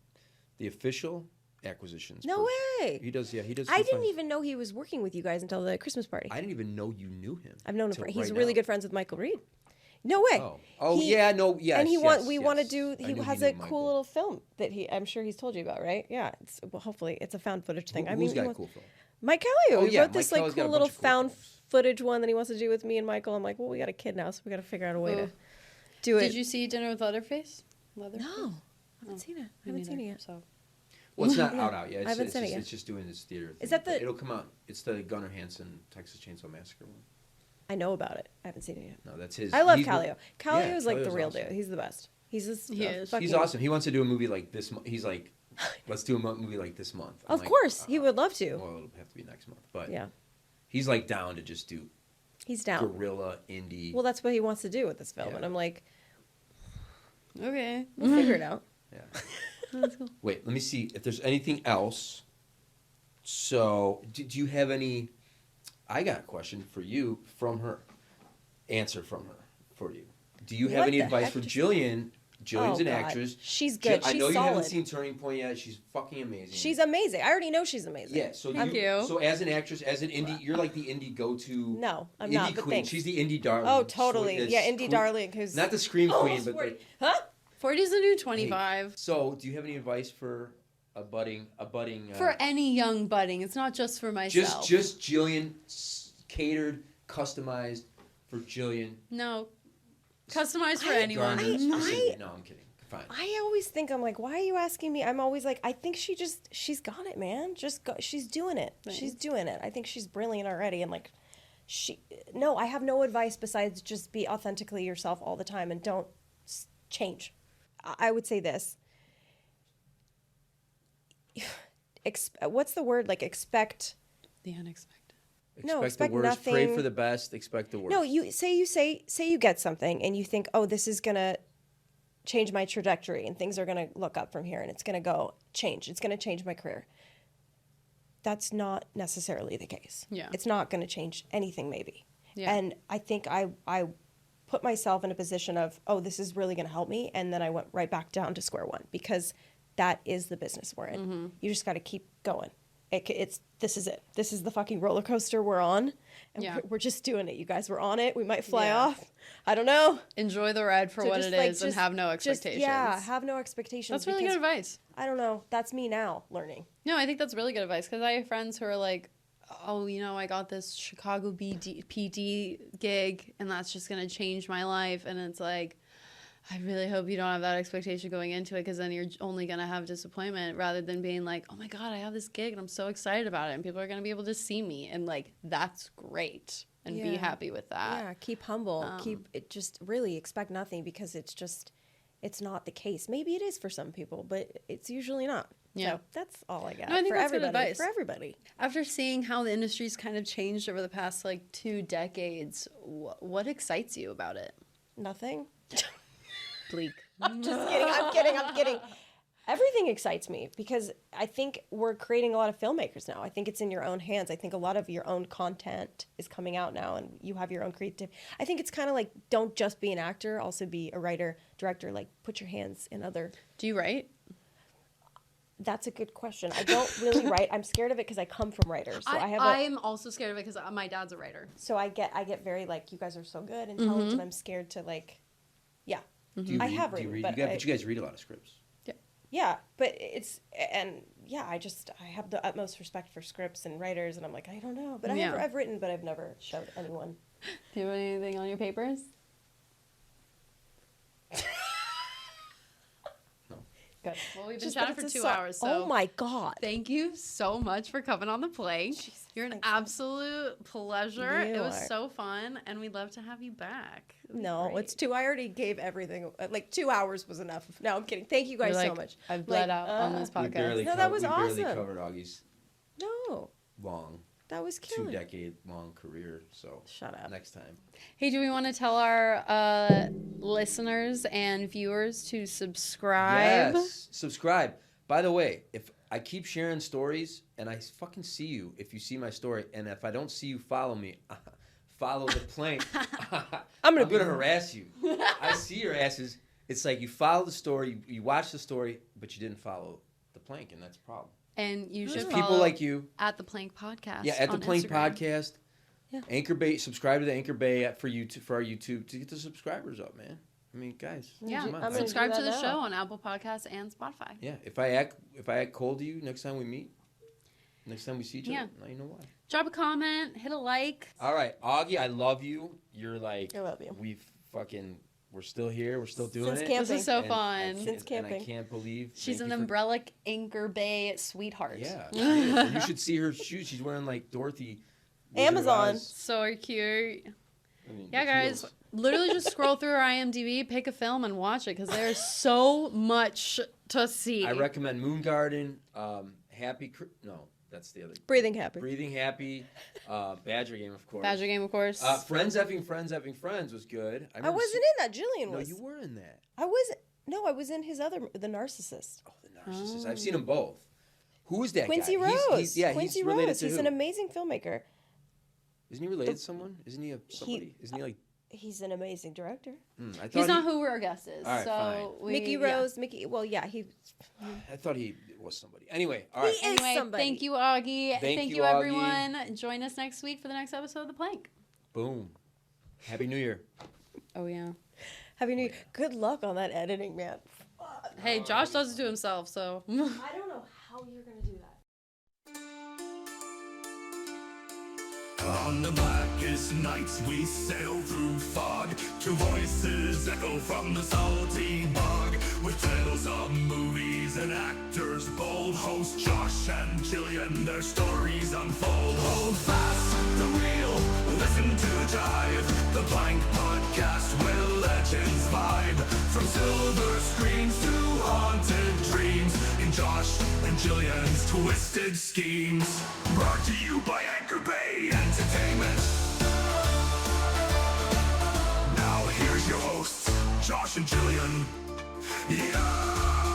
C: the official acquisitions.
D: No
C: person.
D: way.
C: He does. Yeah, he does.
D: I
C: some
D: didn't
C: fun-
D: even know he was working with you guys until the Christmas party.
C: I didn't even know you knew him.
D: I've known him
C: till
D: for. He's
C: right
D: really
C: now.
D: good friends with Michael Reed. No way.
C: Oh, yeah, no, yes,
D: And
C: yes,
D: we want to
C: yes.
D: do.
C: I
D: He
C: knew
D: has
C: he
D: a
C: knew
D: cool
C: Michael.
D: little film that I'm sure he's told you about, right? Yeah. Hopefully it's a found footage thing.
C: Who's
D: he
C: got a
D: wants-
C: cool film?
D: Mike Callio.
C: Oh,
D: He
C: yeah,
D: wrote this
C: Mike Callio's got a
D: cool little
C: bunch of cool
D: found footage one that he wants to do with me and Michael. I'm like, well, we got a kid now, so we got to figure out a way to do it.
B: Did you see Dinner with Leatherface?
D: No, I haven't seen it. I haven't seen it yet.
B: So.
C: Well, it's not
D: Yeah.
C: out yet.
D: I haven't seen it
C: just,
D: yet.
C: It's just doing this theater.
D: Is
C: thing.
D: that
C: But
D: the-
C: It'll come out. It's the Gunnar Hansen Texas Chainsaw Massacre one.
D: I know about it. I haven't seen it yet.
C: No, that's his.
D: I love
C: he's-
D: Callio. Callio
C: yeah,
D: is like the
C: Callio's
D: real
C: awesome.
D: dude. He's the best. He's just
C: He's awesome. He wants to do a movie like this. He's like, let's do a movie like this month. I'm
D: Of
C: like,
D: course, he would love to.
C: Well, it'll have to be next month, but
D: Yeah.
C: he's like down to just do.
D: He's down.
C: Guerrilla indie.
D: Well, that's what he wants to do with this film,
C: Yeah.
D: and I'm like,
B: okay,
D: we'll figure it out.
C: Yeah.
B: That's cool.
C: Wait, let me see if there's anything else. So, do you have any? I got a question for you from her. Answer from her for you. Do you have
D: What
C: any
D: the
C: advice
D: heck
C: for
D: just-
C: Jillian Jillian's
D: Oh,
C: an
D: God.
C: actress.
D: She's good.
C: I
D: She's
C: know you haven't
D: solid.
C: seen Turning Point yet. She's fucking amazing.
D: She's amazing. I already know she's amazing.
C: Yeah, so
B: Thank you.
C: So as an actress, as an indie, you're like the indie go-to.
D: No, I'm
C: indie
D: not, but
C: queen.
D: thanks.
C: She's the indie darling.
D: Oh, totally.
C: Sweet-
D: Yeah, indie
C: queen-
D: darling who's
C: Not the scream queen,
D: almost
C: but
D: 40.
C: like.
D: Huh?
B: 40 is the new 25.
C: So, do you have any advice for a budding?
B: For any young budding. It's not just for myself.
C: Just Jillian, catered, customized for Jillian.
B: No. Customized for anyone.
C: Garments specifically. No, I'm kidding. Fine.
D: I always think, I'm like, why are you asking me? I'm always like, I think she's got it, man. She's doing it.
B: Thanks.
D: She's doing it. I think she's brilliant already. And like, no, I have no advice besides just be authentically yourself all the time and don't change. I would say this. What's the word? Like expect
B: the unexpected.
D: Expect
C: the worst.
D: nothing.
C: Pray for the best. Expect the worst.
D: No, you say you get something and you think, oh, this is gonna change my trajectory and things are gonna look up from here and it's gonna change. It's gonna change my career. That's not necessarily the case.
B: Yeah.
D: It's not gonna change anything maybe.
B: Yeah.
D: And I think I put myself in a position of, oh, this is really gonna help me, and then I went right back down to square one because that is the business we're in.
B: Mm-hmm.
D: You just gotta keep going. This is it. This is the fucking roller coaster we're on. And
B: Yeah.
D: we're just doing it, you guys. We're on it. We might fly
B: Yeah.
D: off. I don't know.
B: Enjoy the ride for
D: So
B: what
D: just,
B: it
D: like,
B: is and
D: just-
B: have no
D: just-
B: expectations.
D: yeah, have no expectations.
B: That's really good
D: because-
B: advice.
D: I don't know. That's me now learning.
B: No, I think that's really good advice because I have friends who are like, oh, I got this Chicago PD gig and that's just going to change my life. And it's like, I really hope you don't have that expectation going into it because then you're only going to have disappointment rather than being like, oh my God, I have this gig and I'm so excited about it. And people are going to be able to see me. And like, that's great. And be
D: Yeah.
B: happy with that.
D: Yeah, keep humble. Just really expect nothing because it's not the case. Maybe it is for some people, but it's usually not.
B: Yeah.
D: So that's all I got.
B: No, I think
D: for
B: that's good
D: everybody.
B: advice.
D: For everybody.
B: After seeing how the industry's kind of changed over the past like 2 decades, what excites you about it?
D: Nothing.
B: Bleak.
D: I'm just kidding. I'm kidding. Everything excites me because I think we're creating a lot of filmmakers now. I think it's in your own hands. I think a lot of your own content is coming out now and you have your own creative. I think it's kind of like, don't just be an actor, also be a writer, director, like put your hands in other.
B: Do you write?
D: That's a good question. I don't really write. I'm scared of it because I come from writers. So I
B: am also scared of it because my dad's a writer.
D: So I get very like, you guys are so good and talented.
B: Mm-hmm.
D: I'm scared to like, yeah.
C: Do you
D: I
C: read-
D: have
C: do you
D: written,
C: read-
D: but
C: but you guys read a lot of scripts.
D: Yeah, but I have the utmost respect for scripts and writers, and I'm like, I don't know. But
B: Yeah.
D: I've written, but I've never showed anyone.
B: Do you have anything on your papers? Good. Well, we've been
D: Just
B: chatting
D: that
B: for
D: it's
B: 2
D: a
B: hours, so
D: oh my God.
B: thank you so much for coming on the plane. You're an absolute pleasure.
D: You
B: It was
D: are.
B: so fun, and we'd love to have you back.
D: No, it's 2. I already gave everything. Like 2 hours was enough. No, I'm kidding. Thank you guys
B: You're
D: so
B: like,
D: much.
B: I've bled out on this
C: We
B: podcast.
C: barely
D: No, that was
C: we barely
D: awesome.
C: covered Augie's
D: No,
C: long,
D: that was killing.
C: 2-decade-long career. So
D: Shut up.
C: Next time.
B: Hey, do we want to tell our listeners and viewers to subscribe?
C: Yes, subscribe. By the way, if I keep sharing stories and I fucking see you, if you see my story, and if I don't see you, follow me. Follow the plank. I'm gonna harass you. I see your asses. It's like you follow the story, you watch the story, but you didn't follow the plank, and that's a problem.
B: And you
C: There's
B: should
C: people
B: follow
C: like you.
B: at the Plank Podcast.
C: Yeah, at the
B: on
C: Plank
B: Instagram.
C: Podcast.
D: Yeah.
C: Anchor Bay. Subscribe to the Anchor Bay for our YouTube to get the subscribers up, man. I mean, guys.
B: Yeah,
C: come on.
D: I'm gonna
B: subscribe
D: do
B: to
D: that
B: the
D: now.
B: show on Apple Podcasts and Spotify.
C: Yeah, if I act cold to you next time we meet, next time we see each other,
B: Yeah.
C: now you know why.
B: Drop a comment, hit a like.
C: All right, Augie, I love you. You're like,
D: I love you.
C: We're still here. We're still doing
D: Since
C: it.
D: camping.
B: This is so
C: And
B: fun.
D: Since
C: And I
D: camping.
C: can't believe
B: She's
C: thank
B: an
C: you for-
B: umbrella Anchor Bay sweetheart.
C: Yeah, she is. And you should see her shoes. She's wearing like Dorothy. Wizard of
D: Amazon.
C: Oz.
B: So cute.
C: I mean,
B: Yeah,
C: the
B: guys,
C: heels.
B: literally just scroll through her IMDb, pick a film, and watch it because there's so much to see.
C: I recommend Moon Garden. No, that's the other.
D: Breathing Happy.
C: Breathing Happy. Badger Game, of course.
B: Badger Game, of course.
C: Friends effing friends was good.
D: I
C: remember
D: wasn't in that. Jillian
C: No,
D: was.
C: you were in that.
D: I wasn't. No, I was in his other, The Narcissist.
C: Oh, the Narcissist. I've seen them both. Who is that
D: Quincy
C: guy?
D: Rose. Quincy
C: he's related
D: Rose.
C: to
D: He's
C: who?
D: an amazing filmmaker.
C: Isn't he related to someone? Isn't he somebody? Isn't he like
D: He's an amazing director.
C: I thought
B: He's not who our guest is.
C: All right,
B: so
C: fine.
B: we,
D: Mickey Rose, Mickey. Well, yeah, he.
C: I thought he was somebody. Anyway, all right.
B: Anyway,
D: somebody.
B: thank you, Augie.
C: Thank you,
B: you,
C: Augie.
B: everyone. Join us next week for the next episode of The Plank.
C: Boom. Happy New Year.
B: Oh, yeah.
D: Happy New Year. Good luck on that editing, man.
B: Hey, Josh does it to himself, so.
D: I don't know how you're gonna do that.
A: On the blackest nights we sail through fog, two voices echo from the salty bog, with tales of movies and actors bold. Host Josh and Jillian, their stories unfold. Hold fast the wheel, listen to the jive, the Plank Podcast where legends vibe. From silver screens to haunted dreams, in Josh and Jillian's twisted schemes. Brought to you by Anchor Bay Entertainment. Now here's your hosts, Josh and Jillian. Yeah!